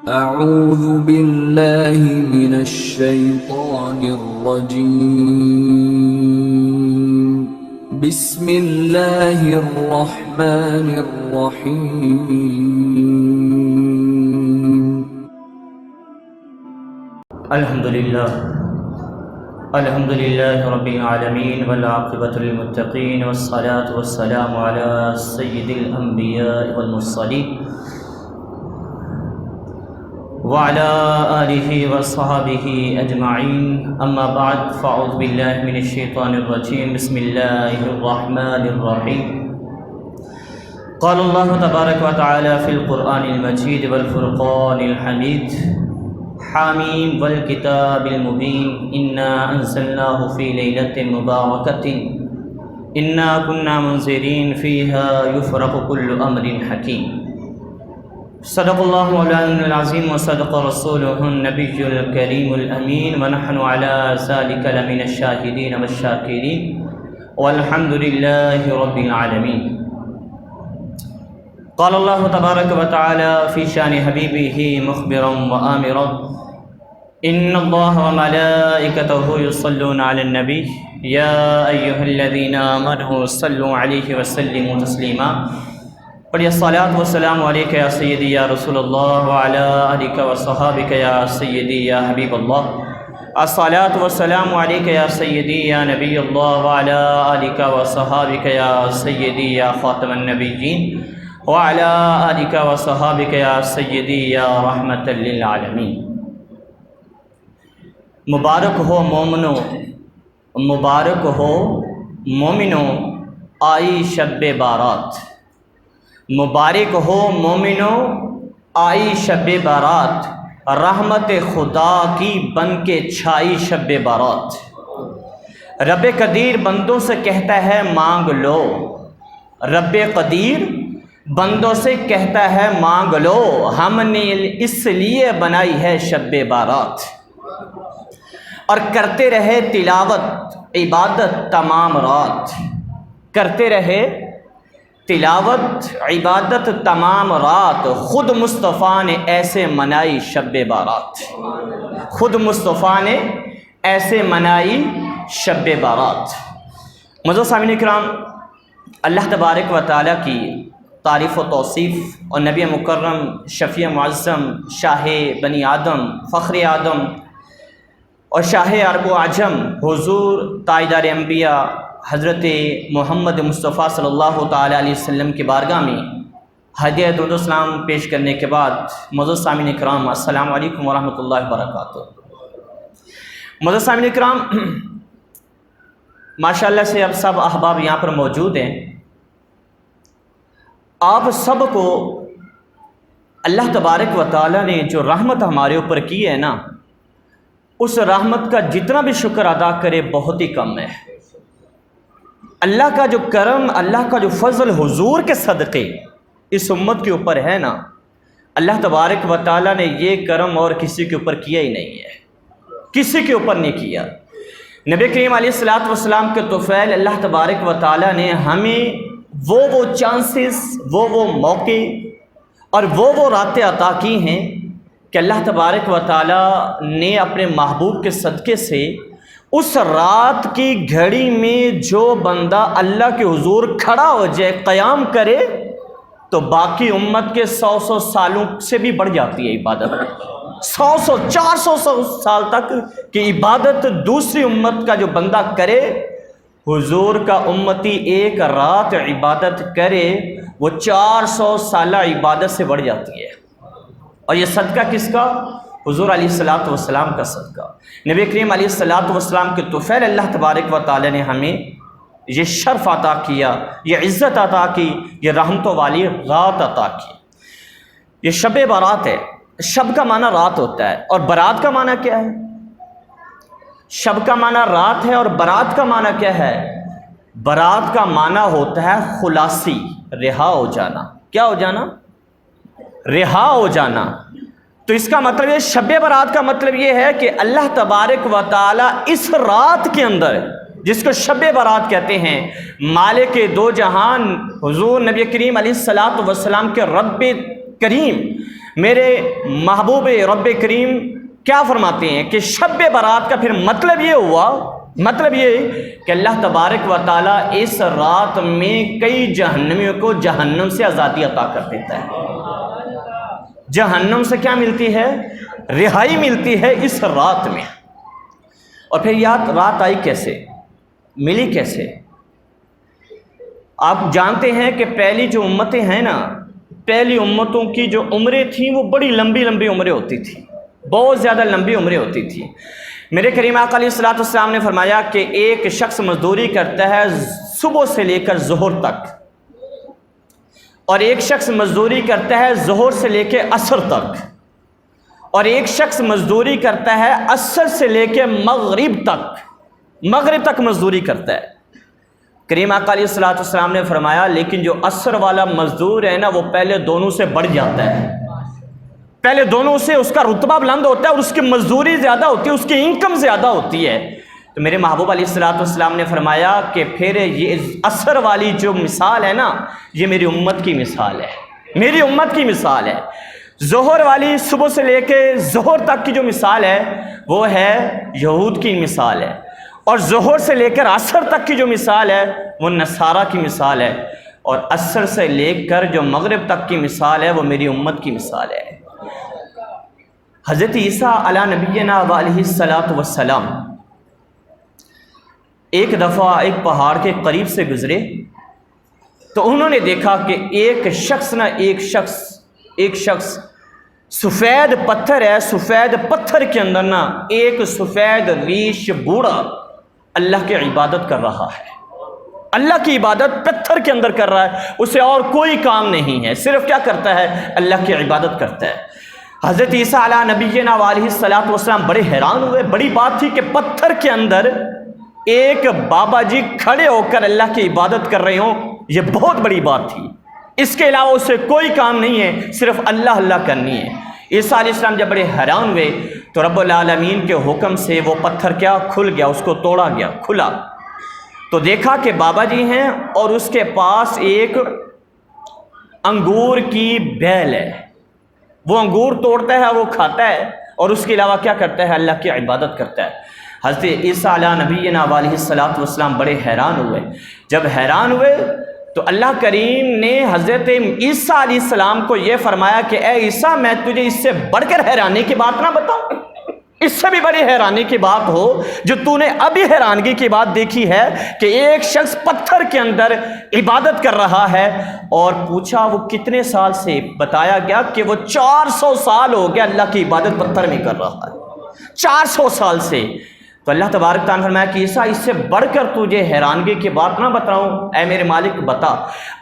أعوذ بالله من الشيطان الرجيم بسم الله الرحمن الرحيم الحمد لله رب العالمين والعاقبة للمتقين والصلاة والسلام على سيد الأنبياء والمرسلين وعلى آله وصحبه أجمعين أما بعد فأعوذ بالله من الشيطان الرجيم بسم الله الرحمن الرحيم قال الله تبارك وتعالى في القرآن المجيد والفرقان الحميد حاميم والكتاب المبين إنا أنزلناه في ليلة مباركة إنا كنا منذرين فيها يفرق كل أمر حكيم صدق الله مولانا العظيم وصدق رسوله النبي الكريم الأمين ونحن على ذلك لمن الشاهدين والشاكرين والحمد لله رب العالمين قال الله تبارك وتعالى في شان حبيبه مخبرا وآمرا إن الله وملائكته يصلون على النبي يا أيها الذين آمنوا صلوا عليه وسلموا تسليما پڑھیے الصلاۃ والسلام علیک یا سیدی یا رسول اللہ وعلی آلک وصحابک یا سیدی یا حبیب اللہ الصلاۃ والسلام علیک یا سیدی یا نبی اللہ وعلی آلک وصحابک یا سیدی یا خاتم النبیین وعلی آلک وصحابک یا سیدی یا رحمت للعالمین۔ مبارک ہو مومنو، مبارک ہو مومنو آئی شب بارات، مبارک ہو مومنو آئی شب بارات، رحمت خدا کی بن کے چھائی شب بارات۔ رب قدیر بندوں سے کہتا ہے مانگ لو، رب قدیر بندوں سے کہتا ہے مانگ لو، ہم نے اس لیے بنائی ہے شب بارات، اور کرتے رہے تلاوت عبادت تمام رات، کرتے رہے تلاوت عبادت تمام رات، خود مصطفیٰ نے ایسے منائی شب بارات، خود مصطفیٰ نے ایسے منائی شب بارات۔ معزز سامعین اکرام، اللہ تبارک و تعالیٰ کی تعریف و توصیف اور نبی مکرم شفیع معظم شاہ بنی آدم فخر آدم اور شاہ عرب و عجم حضور تاجدار انبیاء حضرت محمد مصطفیٰ صلی اللہ تعالیٰ علیہ وسلم کی بارگاہ میں ہدیہ درود و سلام پیش کرنے کے بعد معزز سامعین اکرام السلام علیکم ورحمۃ اللہ وبرکاتہ۔ معزز سامعین اکرام، ماشاءاللہ سے اب سب احباب یہاں پر موجود ہیں۔ آپ سب کو اللہ تبارک و تعالیٰ نے جو رحمت ہمارے اوپر کی ہے نا، اس رحمت کا جتنا بھی شکر ادا کرے بہت ہی کم ہے۔ اللہ کا جو کرم، اللہ کا جو فضل حضور کے صدقے اس امت کے اوپر ہے نا، اللہ تبارک و تعالیٰ نے یہ کرم اور کسی کے اوپر کیا ہی نہیں ہے، کسی کے اوپر نہیں کیا۔ نبی کریم علیہ الصلوۃ والسلام کے طفیل اللہ تبارک و تعالیٰ نے ہمیں وہ چانسز، وہ موقع اور وہ راتیں عطا کی ہیں کہ اللہ تبارک و تعالیٰ نے اپنے محبوب کے صدقے سے اس رات کی گھڑی میں جو بندہ اللہ کے حضور کھڑا ہو جائے، قیام کرے، تو باقی امت کے 100 سالوں سے بھی بڑھ جاتی ہے عبادت۔ 400 سال تک کی عبادت دوسری امت کا جو بندہ کرے، حضور کا امتی ایک رات عبادت کرے، وہ 400 سالہ عبادت سے بڑھ جاتی ہے۔ اور یہ صدقہ کس کا؟ حضور علیہ الصلوۃ والسلام کا صدقہ۔ نبی کریم علیہ الصلوۃ والسلام کے طفیل اللہ تبارک و تعالی نے ہمیں یہ شرف عطا کیا، یہ عزت عطا کی، یہ رحمتوں والی رات عطا کی۔ یہ شب بارات ہے۔ شب کا معنی رات ہوتا ہے، اور برات کا معنی کیا ہے؟ شب کا معنی رات ہے، اور برات کا معنی کیا ہے؟ برات کا معنی ہوتا ہے خلاصی، رہا ہو جانا۔ کیا ہو جانا؟ رہا ہو جانا۔ تو اس کا مطلب یہ شب برات کا مطلب یہ ہے کہ اللہ تبارک و تعالیٰ اس رات کے اندر، جس کو شب برات کہتے ہیں، مالک دو جہان حضور نبی کریم علیہ الصلوۃ والسلام کے رب کریم میرے محبوب رب کریم کیا فرماتے ہیں کہ شب برات کا پھر مطلب یہ ہوا، مطلب یہ کہ اللہ تبارک و تعالیٰ اس رات میں کئی جہنمیوں کو جہنم سے آزادی عطا کر دیتا ہے۔ جہنم سے کیا ملتی ہے؟ رہائی ملتی ہے اس رات میں۔ اور پھر یاد رات آئی کیسے، ملی کیسے؟ آپ جانتے ہیں کہ پہلی جو امتیں ہیں نا، پہلی امتوں کی جو عمریں تھیں وہ بڑی لمبی لمبی عمریں ہوتی تھیں، بہت زیادہ لمبی عمریں ہوتی تھیں۔ میرے کریم آقا علیہ الصلوۃ والسلام نے فرمایا کہ ایک شخص مزدوری کرتا ہے صبح سے لے کر ظہر تک، اور ایک شخص مزدوری کرتا ہے ظہر سے لے کے عصر تک، اور ایک شخص مزدوری کرتا ہے عصر سے لے کے مغرب تک مزدوری کرتا ہے۔ کریم آقا علیہ الصلوۃ والسلام نے فرمایا لیکن جو عصر والا مزدور ہے نا، وہ پہلے دونوں سے بڑھ جاتا ہے، پہلے دونوں سے اس کا رتبہ بلند ہوتا ہے اور اس کی مزدوری زیادہ ہوتی ہے، اس کی انکم زیادہ ہوتی ہے۔ تو میرے محبوب علیہ الصلوۃ والسلام نے فرمایا کہ پھر یہ عصر والی جو مثال ہے نا، یہ میری امت کی مثال ہے، میری امت کی مثال ہے۔ ظہر والی صبح سے لے کے ظہر تک کی جو مثال ہے وہ ہے یہود کی مثال ہے، اور ظہر سے لے کر عصر تک کی جو مثال ہے وہ نصارہ کی مثال ہے، اور عصر سے لے کر جو مغرب تک کی مثال ہے وہ میری امت کی مثال ہے۔ حضرت عیسیٰ علی نبینا علیہ الصلاۃ والسلام ایک دفعہ ایک پہاڑ کے قریب سے گزرے تو انہوں نے دیکھا کہ ایک شخص سفید پتھر ہے، سفید پتھر کے اندر نا ایک سفید ریش بوڑھا اللہ کی عبادت کر رہا ہے، اللہ کی عبادت پتھر کے اندر کر رہا ہے، اسے اور کوئی کام نہیں ہے، صرف کیا کرتا ہے؟ اللہ کی عبادت کرتا ہے۔ حضرت عیسیٰ علی نبینا علیہ الصلوۃ والسلام بڑے حیران ہوئے، بڑی بات تھی کہ پتھر کے اندر ایک بابا جی کھڑے ہو کر اللہ کی عبادت کر رہے ہوں، یہ بہت بڑی بات تھی، اس کے علاوہ اسے کوئی کام نہیں ہے، صرف اللہ اللہ کرنی ہے۔ عیسیٰ علیہ السلام جب بڑے حیران ہوئے تو رب العالمین کے حکم سے وہ پتھر کیا کھل گیا، اس کو توڑا گیا، کھلا تو دیکھا کہ بابا جی ہیں اور اس کے پاس ایک انگور کی بیل ہے، وہ انگور توڑتا ہے، وہ کھاتا ہے، اور اس کے علاوہ کیا کرتا ہے؟ اللہ کی عبادت کرتا ہے۔ حضرت عیسیٰ علی نبینا علیہ الصلوۃ والسلام بڑے حیران ہوئے۔ جب حیران ہوئے تو اللہ کریم نے حضرت عیسیٰ علیہ السلام کو یہ فرمایا کہ اے عیسیٰ، میں تجھے اس سے بڑھ کر حیرانی کی بات نہ بتاؤں؟ اس سے بھی بڑی حیرانی کی بات ہو جو تو نے ابھی حیرانگی کی بات دیکھی ہے کہ ایک شخص پتھر کے اندر عبادت کر رہا ہے، اور پوچھا وہ کتنے سال سے؟ بتایا گیا کہ وہ 400 سال ہو گیا اللہ کی عبادت پتھر میں کر رہا ہے، 400 سال سے۔ تو اللہ تبارک تعالیٰ نے فرمایا کہ عیسیٰ اس سے بڑھ کر تجھے حیرانگی کی بات نہ بتاؤں؟ اے میرے مالک بتا۔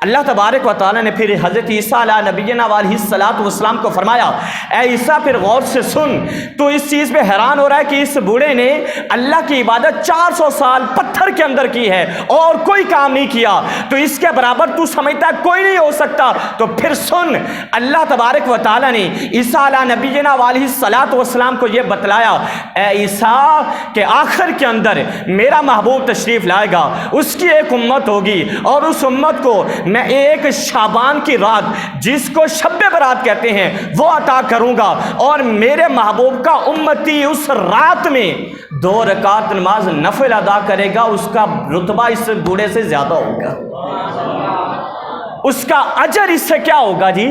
اللہ تبارک و تعالیٰ نے پھر حضرت عیسیٰ علیہ نبینا علیہ الصلوۃ والسلام کو فرمایا اے عیسیٰ پھر غور سے سن، تو اس چیز پہ حیران ہو رہا ہے کہ اس بوڑھے نے اللہ کی عبادت 400 سال پتھر کے اندر کی ہے اور کوئی کام نہیں کیا، تو اس کے برابر تو سمجھتا ہے کوئی نہیں ہو سکتا؟ تو پھر سن، اللہ تبارک و تعالیٰ نے عیسیٰ علیہ نبینا علیہ الصلوۃ والسلام کو یہ بتلایا اے عیسیٰ کہ آخر کے اندر میرا محبوب تشریف لائے گا، اس کی ایک امت ہوگی، اور اس امت کو میں ایک شعبان کی رات جس کو شب برات کہتے ہیں وہ عطا کروں گا، اور میرے محبوب کا امتی اس رات میں 2 رکعت نماز نفل ادا کرے گا، اس کا رتبہ اس بوڑھے سے زیادہ ہوگا، اس کا اجر اس سے کیا ہوگا جی؟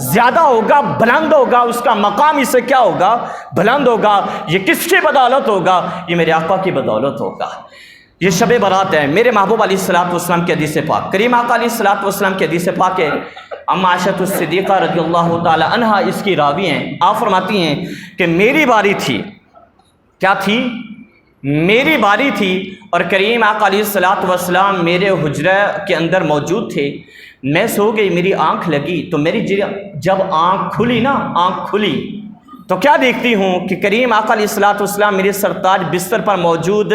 زیادہ ہوگا، بلند ہوگا، اس کا مقام اس سے کیا ہوگا؟ بلند ہوگا۔ یہ کس کی بدولت ہوگا؟ یہ میرے آقا کی بدولت ہوگا۔ یہ شب برات ہے۔ میرے محبوب علیہ الصلوۃ والسلام کی حدیث پاک، کریم آقا علیہ الصلوۃ والسلام کی حدیث پاک ہے، اما عائشہ الصدیقہ رضی اللہ تعالی عنہا اس کی راوی ہیں۔ آپ فرماتی ہیں کہ میری باری تھی، کیا تھی؟ میری باری تھی، اور کریم آقا علیہ الصلوۃ والسلام میرے حجرہ کے اندر موجود تھے۔ میں سو گئی، میری آنکھ لگی، تو میری جب آنکھ کھلی نا، آنکھ کھلی تو کیا دیکھتی ہوں کہ کریم آقا علیہ الصلوۃ والسلام میرے سرتاج بستر پر موجود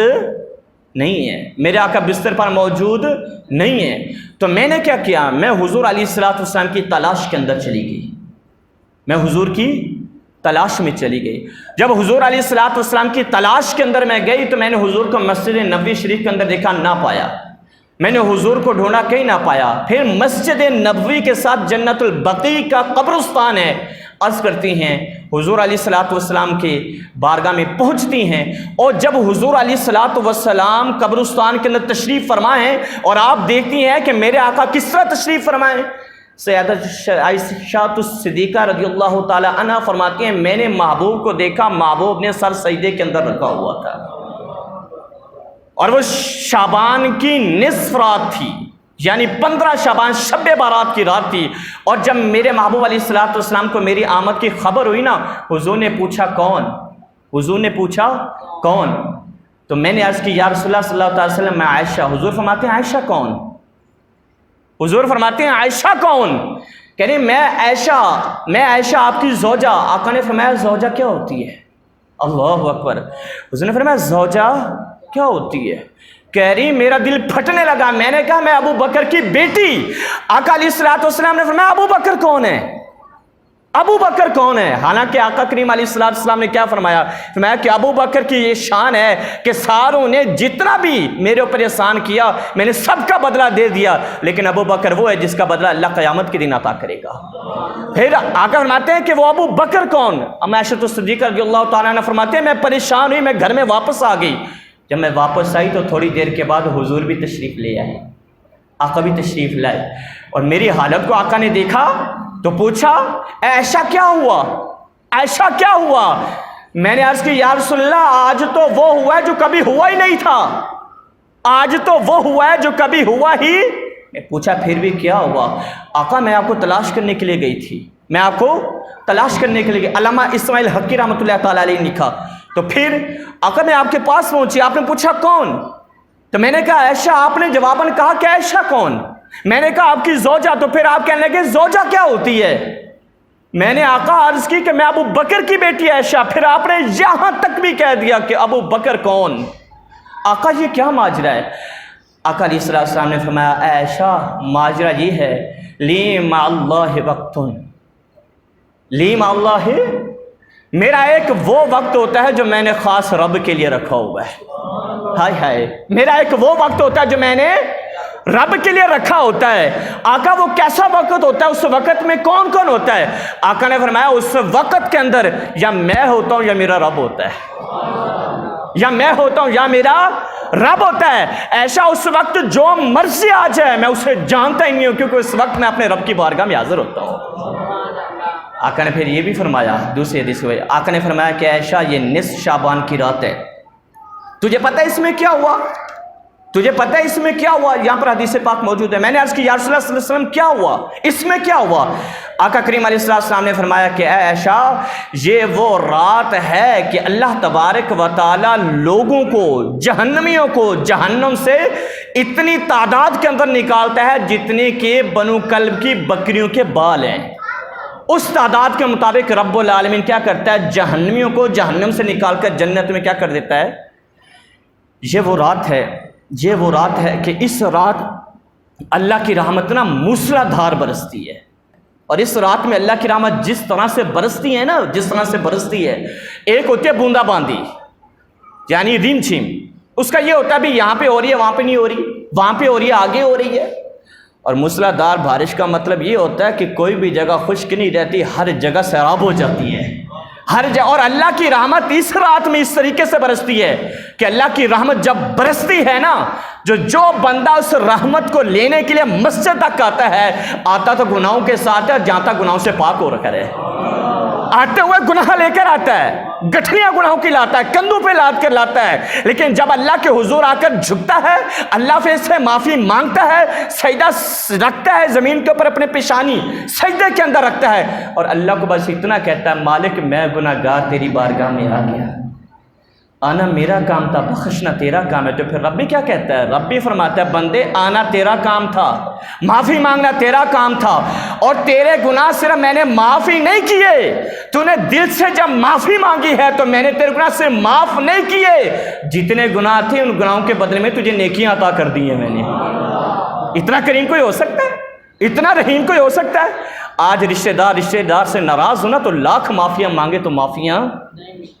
نہیں ہے، میرے آقا بستر پر موجود نہیں ہے۔ تو میں نے کیا کیا؟ میں حضور علیہ الصلوۃ والسلام کی تلاش کے اندر چلی گئی، میں حضور کی تلاش میں چلی گئی۔ جب حضور علیہ الصلوۃ والسلام کی تلاش کے اندر میں گئی تو میں نے حضور کو مسجد نبوی شریف کے اندر دیکھا، نہ پایا۔ میں نے حضور کو ڈھونڈا، کہیں نہ پایا۔ پھر مسجد نبوی کے ساتھ جنت البقیع کا قبرستان ہے، عرض کرتی ہیں حضور علیہ الصلوۃ والسلام کے بارگاہ میں پہنچتی ہیں، اور جب حضور علیہ الصلوۃ والسلام قبرستان کے اندر تشریف فرمائیں اور آپ دیکھتی ہیں کہ میرے آقا کس طرح تشریف فرمائیں، سیدہ عائشہ الصدیقہ رضی اللہ تعالی عنہ فرماتی ہیں میں نے محبوب کو دیکھا، محبوب نے سر سجدے کے اندر رکھا ہوا تھا، اور وہ شعبان کی نصف رات تھی، یعنی 15 شعبان شب بارات کی رات تھی، اور جب میرے محبوب علیہ الصلوۃ والسلام کو میری آمد کی خبر ہوئی نا، حضور نے پوچھا کون؟ حضور نے پوچھا کون؟ تو میں نے عرض کی یا رسول اللہ صلی اللہ علیہ وسلم میں عائشہ۔ حضور فرماتے ہیں عائشہ کون؟ حضور فرماتے ہیں عائشہ کون؟ کہہ رہے میں عائشہ آپ کی زوجہ۔ آقا نے فرمایا زوجہ کیا ہوتی ہے؟ اللہ اکبر۔ حضور نے فرمایا زوجہ کیا ہوتی ہے؟ کہہ رہی میرا دل پھٹنے لگا، میں نے کہا میں ابو بکر کی بیٹی۔ آقا علیہ الصلوۃ والسلام نے فرمایا ابو بکر کون ہے؟ ابو بکر کون ہے؟ حالانکہ آقا کریم علیہ الصلوۃ والسلام نے کیا فرمایا؟ فرمایا کہ ابو بکر کی یہ شان ہے کہ ساروں نے جتنا بھی میرے اوپر احسان کیا میں نے سب کا بدلہ دے دیا، لیکن ابو بکر وہ ہے جس کا بدلہ اللہ قیامت کے دن عطا کرے گا۔ پھر آقا فرماتے ہیں کہ وہ ابو بکر کون؟ عائشہ صدیقہ رضی اللہ تعالیٰ عنہ فرماتے ہیں میں پریشان ہوئی، میں گھر میں واپس آ گئی۔ جب میں واپس آئی تو تھوڑی دیر کے بعد حضور بھی تشریف لے آئے، آقا بھی تشریف لائے، اور میری حالت کو آقا نے دیکھا تو پوچھا عائشہ کیا ہوا؟ عائشہ کیا ہوا؟ میں نے عرض کی یا رسول اللہ آج تو وہ ہوا ہے جو کبھی ہوا ہی نہیں تھا، آج تو وہ ہوا ہے جو کبھی ہوا ہی۔ میں پوچھا پھر بھی کیا ہوا؟ آقا میں آپ کو تلاش کرنے کے لیے گئی تھی، میں آپ کو تلاش کرنے کے لیے گئی۔ علامہ اسماعیل حقی رحمۃ اللہ تعالیٰ علیہ نے لکھا تو پھر آقا میں آپ کے پاس پہنچی، آپ نے پوچھا کون؟ تو میں نے کہا عائشہ۔ آپ نے جواباً کہا کہ عائشہ کون؟ میں نے کہا آپ کی زوجہ۔ تو پھر آپ کہنے لگے زوجہ کیا ہوتی ہے؟ میں نے آقا عرض کی کہ میں ابو بکر کی بیٹی عائشہ۔ پھر آپ نے یہاں تک بھی کہہ دیا کہ ابو بکر کون؟ آقا یہ کیا ماجرا ہے؟ آقا علیہ السلام نے فرمایا عائشہ ماجرا یہ ہے لی مع اللہ وقت، لی مع اللہ میرا ایک وہ وقت ہوتا ہے جو میں نے خاص رب کے لیے رکھا ہوا ہے۔ ہائے ہائے، میرا ایک وہ وقت ہوتا ہے جو میں نے رب کے لیے رکھا ہوتا ہے۔ آقا وہ کیسا وقت ہوتا ہے؟ اس وقت میں کون کون ہوتا ہے؟ آقا نے فرمایا اس وقت کے اندر یا میں ہوتا ہوں یا میرا رب ہوتا ہے، یا میں ہوتا ہوں یا میرا رب ہوتا ہے۔ ایسا اس وقت جو مرضی آ جائے میں اسے جانتا ہی نہیں ہوں، کیونکہ اس وقت میں اپنے رب کی بارگاہ میں حاضر ہوتا ہوں۔ آقا نے پھر یہ بھی فرمایا دوسری حدیث میں، آقا نے فرمایا کہ عائشہ یہ نصف شعبان کی رات ہے، تجھے پتہ ہے اس میں کیا ہوا؟ تجھے پتہ ہے اس میں کیا ہوا؟ یہاں پر حدیث پاک موجود ہے۔ میں نے عرض کی یا رسول اللہ صلی اللہ علیہ وسلم کیا ہوا؟ اس میں کیا ہوا؟ آقا کریم علیہ السلام نے فرمایا کہ اے عائشہ یہ وہ رات ہے کہ اللہ تبارک و تعالی لوگوں کو، جہنمیوں کو جہنم سے اتنی تعداد کے اندر نکالتا ہے جتنے کہ بنو کلب کی بکریوں کے بال ہیں۔ اس تعداد کے مطابق رب العالمین کیا کرتا ہے؟ جہنمیوں کو جہنم سے نکال کر جنت میں کیا کر دیتا ہے؟ یہ وہ رات ہے کہ اس رات اللہ کی رحمت نا موسلا دھار برستی ہے، اور اس رات میں اللہ کی رحمت جس طرح سے برستی ہے نا، جس طرح سے برستی ہے، ایک ہوتی ہے بوندا باندی یعنی ریم جھیم، اس کا یہ ہوتا ہے بھی یہاں پہ ہو رہی ہے وہاں پہ نہیں ہو رہی، وہاں پہ ہو رہی ہے آگے ہو رہی ہے۔ اور موسلا دھار بارش کا مطلب یہ ہوتا ہے کہ کوئی بھی جگہ خشک نہیں رہتی، ہر جگہ سیراب ہو جاتی ہے، ہر جگہ۔ اور اللہ کی رحمت اس رات میں اس طریقے سے برستی ہے کہ اللہ کی رحمت جب برستی ہے نا، جو بندہ اس رحمت کو لینے کے لیے مسجد تک آتا تو گناہوں کے ساتھ ہے، جہاں تک گناہوں سے پاک ہو رکھا ہے، آتے ہوئے گناہ لے کر آتا ہے، گٹھلیاں گناہوں کی لاتا ہے، کندھوں پہ لاد کر لاتا ہے، لیکن جب اللہ کے حضور آ کر جھکتا ہے، اللہ سے معافی مانگتا ہے، سجدہ رکھتا ہے زمین کے اوپر، اپنے پیشانی سجدے کے اندر رکھتا ہے، اور اللہ کو بس اتنا کہتا ہے مالک میں گناہ گار تیری بارگاہ میں آ گیا، آنا میرا کام تھا، بخشنا تیرا کام ہے۔ تو پھر رب بھی کیا کہتا ہے؟ رب بھی فرماتا ہے بندے آنا تیرا کام تھا، معافی مانگنا تیرا کام تھا، اور تیرے گناہ صرف میں نے معافی نہیں کیے، تو نے دل سے جب معافی مانگی ہے تو میں نے تیرے گناہ سے معاف نہیں کیے، جتنے گناہ تھے ان گناہوں کے بدلے میں تجھے نیکیاں عطا کر دی ہیں میں نے۔ اتنا کریم کوئی ہو سکتا ہے؟ اتنا رحیم کوئی ہو سکتا ہے؟ آج رشتہ دار سے ناراض ہونا تو لاکھ معافیاں مانگے تو معافیاں،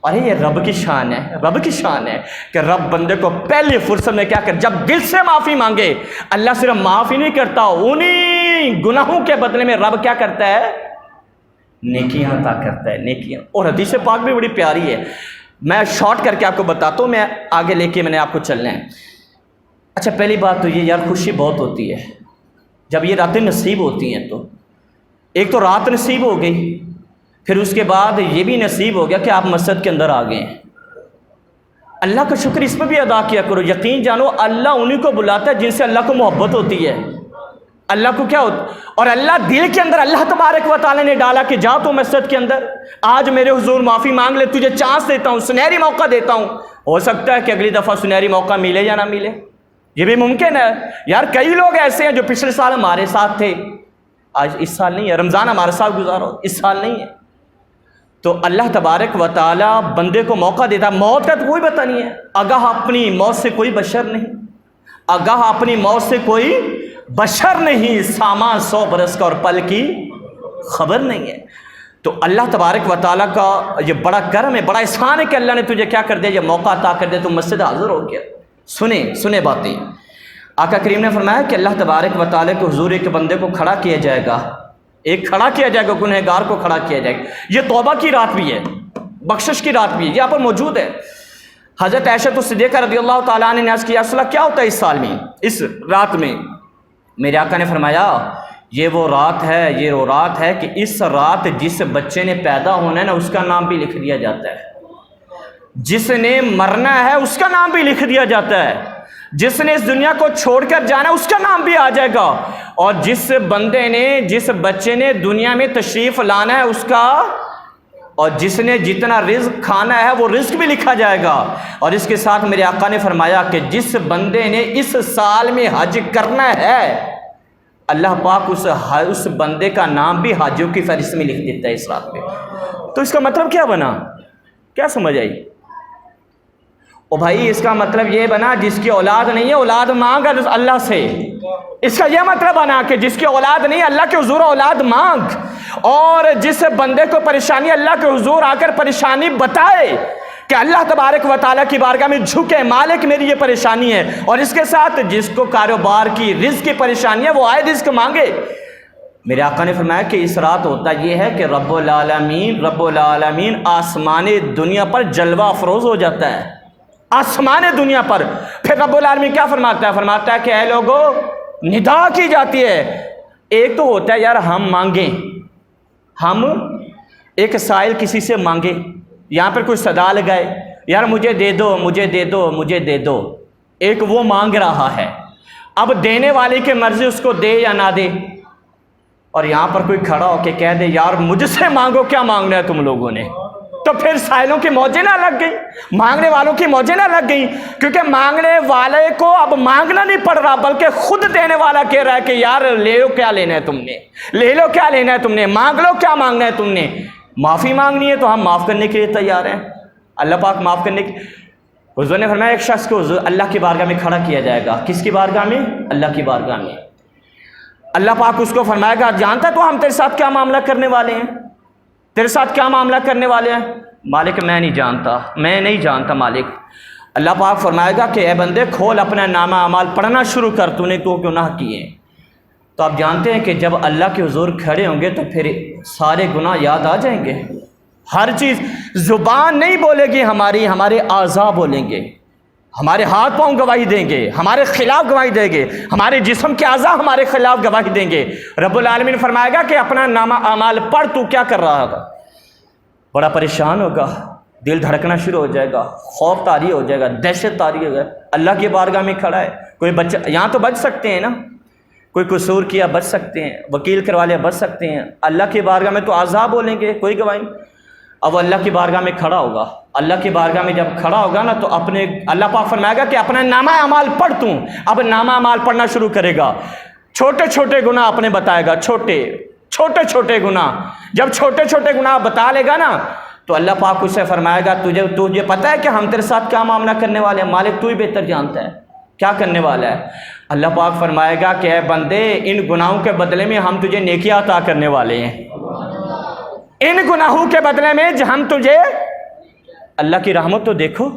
ارے یہ رب کی شان ہے، رب کی شان ہے کہ رب بندے کو پہلی فرصت میں کیا کر، جب دل سے معافی مانگے، اللہ صرف معافی نہیں کرتا، انہی گناہوں کے بدلے میں رب کیا کرتا ہے؟ نیکیاں عطا کرتا ہے، نیکیاں. اور حدیث پاک بھی بڑی پیاری ہے، میں شارٹ کر کے آپ کو بتاتا ہوں، میں آگے لے کے میں نے آپ کو چلنا ہے. اچھا پہلی بات تو یہ یار خوشی بہت ہوتی ہے جب یہ راتیں نصیب ہوتی ہیں. تو ایک تو رات نصیب ہو گئی، پھر اس کے بعد یہ بھی نصیب ہو گیا کہ آپ مسجد کے اندر آ گئے ہیں. اللہ کا شکر اس میں بھی ادا کیا کرو. یقین جانو اللہ انہی کو بلاتا ہے جن سے اللہ کو محبت ہوتی ہے. اللہ کو کیا ہوتا، اور اللہ دل کے اندر اللہ تبارک و تعالیٰ نے ڈالا کہ جا تو مسجد کے اندر آج میرے حضور معافی مانگ لے، تجھے چانس دیتا ہوں، سنہری موقع دیتا ہوں. ہو سکتا ہے کہ اگلی دفعہ سنہری موقع ملے یا نہ ملے، یہ بھی ممکن ہے. یار کئی لوگ ایسے ہیں جو پچھلے سال ہمارے ساتھ تھے، آج اس سال نہیں ہے، رمضان ہمارے ساتھ گزارو، اس سال نہیں ہے. تو اللہ تبارک و تعالیٰ بندے کو موقع دیتا ہے. موت کا تو کوئی پتہ نہیں ہے، آگاہ اپنی موت سے کوئی بشر نہیں، آگاہ اپنی موت سے کوئی بشر نہیں. سامان 100 برس کا اور پل کی خبر نہیں ہے. تو اللہ تبارک و تعالیٰ کا یہ بڑا کرم ہے، بڑا احسان ہے کہ اللہ نے تجھے کیا کر دیا، یہ موقع عطا کر دیا، تو مسجد حاضر ہو گیا. سنیں باتیں. آقا کریم نے فرمایا کہ اللہ تبارک و تعالیٰ کے حضور ایک بندے کو کھڑا کیا جائے گا، ایک کھڑا کیا جائے گا، گنہگار کو کھڑا کیا جائے گا. یہ توبہ کی رات بھی ہے، بخشش کی رات بھی ہے، یہاں پر موجود ہے. حضرت عائشہ صدیقہ رضی اللہ تعالیٰ عنہ نے عرض کیا رسول اللہ کیا ہوتا ہے اس سال میں، اس رات میں؟ میرے آقا نے فرمایا یہ وہ رات ہے کہ اس رات جس بچے نے پیدا ہونا ہے نا اس کا نام بھی لکھ دیا جاتا ہے، جس نے مرنا ہے اس کا نام بھی لکھ دیا جاتا ہے، جس نے اس دنیا کو چھوڑ کر جانا ہے اس کا نام بھی آ جائے گا، اور جس بچے نے دنیا میں تشریف لانا ہے اس کا، اور جس نے جتنا رزق کھانا ہے وہ رزق بھی لکھا جائے گا. اور اس کے ساتھ میرے آقا نے فرمایا کہ جس بندے نے اس سال میں حج کرنا ہے اللہ پاک اس بندے کا نام بھی حاجیوں کی فہرست میں لکھ دیتا ہے اس رات میں. تو اس کا مطلب کیا بنا، کیا سمجھ آئی؟ او بھائی اس کا مطلب یہ بنا جس کی اولاد نہیں ہے اولاد مانگ اللہ سے. اس کا یہ مطلب بنا کہ جس کی اولاد نہیں اللہ کے حضور اولاد مانگ، اور جس بندے کو پریشانی اللہ کے حضور آ کر پریشانی بتائے کہ اللہ تبارک و تعالیٰ کی بارگاہ میں جھکے، مالک میری یہ پریشانی ہے. اور اس کے ساتھ جس کو کاروبار کی رزق کی پریشانی ہے وہ آئے رزق مانگے. میرے آقا نے فرمایا کہ اس رات ہوتا یہ ہے کہ رب العالمین آسمان دنیا پر جلوہ افروز ہو جاتا ہے، آسمان دنیا پر. پھر رب العالمین کیا فرماتا ہے کہ اے لوگو ندا کی جاتی ہے. ایک تو ہوتا ہے یار ہم مانگیں، ہم ایک سائل کسی سے مانگے، یہاں پر کوئی صدا لگائے یار مجھے دے دو مجھے دے دو مجھے دے دو. ایک وہ مانگ رہا ہے، اب دینے والے کی مرضی اس کو دے یا نہ دے. اور یہاں پر کوئی کھڑا ہو کے کہہ دے یار مجھ سے مانگو، کیا مانگنا ہے تم لوگوں نے، تو پھر سائلوں کی موجیں نہ لگ گئی، مانگنے والوں کی موجیں نہ لگ گئی. کیونکہ مانگنے والے کو اب مانگنا نہیں پڑ رہا بلکہ خود دینے والا کہہ رہا ہے کہ یار لے لو کیا لینا ہے تم نے، لے لو کیا لینا ہے تم نے، مانگ لو کیا مانگنا ہے تم نے. معافی مانگنی ہے تو ہم معاف کرنے کے لیے تیار ہیں، اللہ پاک معاف کرنے کی. حضور نے فرمایا ایک شخص کو اللہ کی بارگاہ میں کھڑا کیا جائے گا. کس کی بارگاہ میں؟ اللہ کی بارگاہ میں. اللہ پاک اس کو فرمائے گا جانتا تو ہم تیرے ساتھ کیا معاملہ کرنے والے ہیں، تیرے ساتھ کیا معاملہ کرنے والے ہیں؟ مالک میں نہیں جانتا مالک. اللہ پاک فرمائے گا کہ اے بندے کھول اپنا نامہ اعمال پڑھنا شروع کر، تو نے تو گناہ کیے. تو آپ جانتے ہیں کہ جب اللہ کے حضور کھڑے ہوں گے تو پھر سارے گناہ یاد آ جائیں گے. ہر چیز، زبان نہیں بولے گی ہمارے اعضاء بولیں گے، ہمارے ہاتھ پاؤں گواہی دیں گے، ہمارے خلاف گواہی دیں گے، ہمارے جسم کے اعضاء ہمارے خلاف گواہی دیں گے. رب العالمین فرمائے گا کہ اپنا نامہ اعمال پڑھ، تو کیا کر رہا ہوگا؟ بڑا پریشان ہوگا، دل دھڑکنا شروع ہو جائے گا، خوف طاری ہو جائے گا، دہشت طاری ہو جائے گا. اللہ کی بارگاہ میں کھڑا ہے، کوئی بچہ یہاں تو بچ سکتے ہیں نا، کوئی قصور کیا بچ سکتے ہیں، وکیل کروا لیا بچ سکتے ہیں. اللہ کی بارگاہ میں تو اعضاء بولیں گے، کوئی گواہی. اب وہ اللہ کی بارگاہ میں کھڑا ہوگا، اللہ کی بارگاہ میں جب کھڑا ہوگا نا تو اللہ پاک فرمائے گا کہ اپنا نامہ اعمال پڑھ. تو اب نامہ اعمال پڑھنا شروع کرے گا. چھوٹے چھوٹے گناہ اپنے بتائے گا، چھوٹے چھوٹے گناہ. جب چھوٹے چھوٹے گناہ بتا لے گا نا تو اللہ پاک اسے فرمائے گا تجھے پتہ ہے کہ ہم تیرے ساتھ کیا معاملہ کرنے والے ہیں؟ مالک تو ہی بہتر جانتا ہے کیا کرنے والا ہے. اللہ پاک فرمائے گا کہ اے بندے ان گناہوں کے بدلے میں ہم تجھے نیکیاں عطا کرنے والے ہیں. ان گناہوں کے بدلے میں ہم تجھے، اللہ کی رحمت تو دیکھو،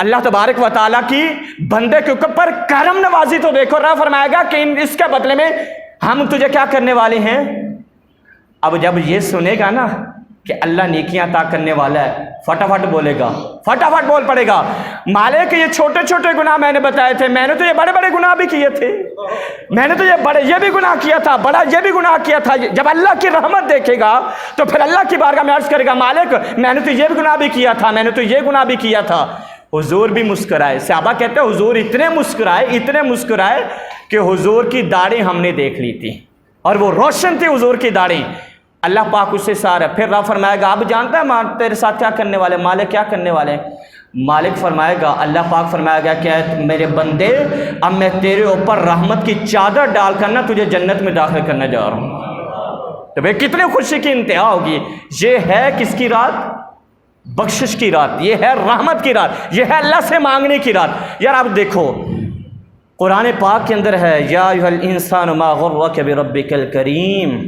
اللہ تبارک و تعالیٰ کی بندے کے اوپر کرم نوازی تو دیکھو. رب فرمائے گا کہ اس کے بدلے میں ہم تجھے کیا کرنے والے ہیں؟ اب جب یہ سنے گا نا کہ اللہ نیکیاں عطا کرنے والا ہے، فٹافٹ بولے گا، فٹافٹ بول پڑے گا مالک یہ چھوٹے چھوٹے گناہ میں نے بتائے تھے، میں نے تو یہ بڑے بڑے گناہ بھی کیے تھے، میں نے تو یہ بھی گناہ کیا تھا، بڑا یہ بھی گناہ کیا تھا۔ جب اللہ کی رحمت دیکھے گا تو پھر اللہ کی بارگاہ میں عرض کرے گا مالک میں نے تو یہ بھی گناہ بھی کیا تھا، میں نے تو یہ گناہ بھی کیا تھا۔ حضور بھی مسکرائے، صحابہ کہتے ہیں حضور اتنے مسکرائے کہ حضور کی داڑھی ہم نے دیکھ لی تھی اور وہ روشن تھی حضور کی داڑھی۔ اللہ پاک اس سے سارا پھر رب فرمائے گا اب جانتا ہے تیرے ساتھ کیا کرنے والے، مالک کیا کرنے والے؟ مالک فرمائے گا، اللہ پاک فرمائے گا کہ میرے بندے اب میں تیرے اوپر رحمت کی چادر ڈال کر نا تجھے جنت میں داخل کرنے جا رہا ہوں۔ تو بھئی کتنے خوشی کی انتہا ہوگی۔ یہ ہے کس کی رات؟ بخشش کی رات، یہ ہے رحمت کی رات، یہ ہے اللہ سے مانگنے کی رات۔ یار آپ دیکھو قرآن پاک کے اندر ہے یا ایھا الانسان ما غرک بربک الکریم،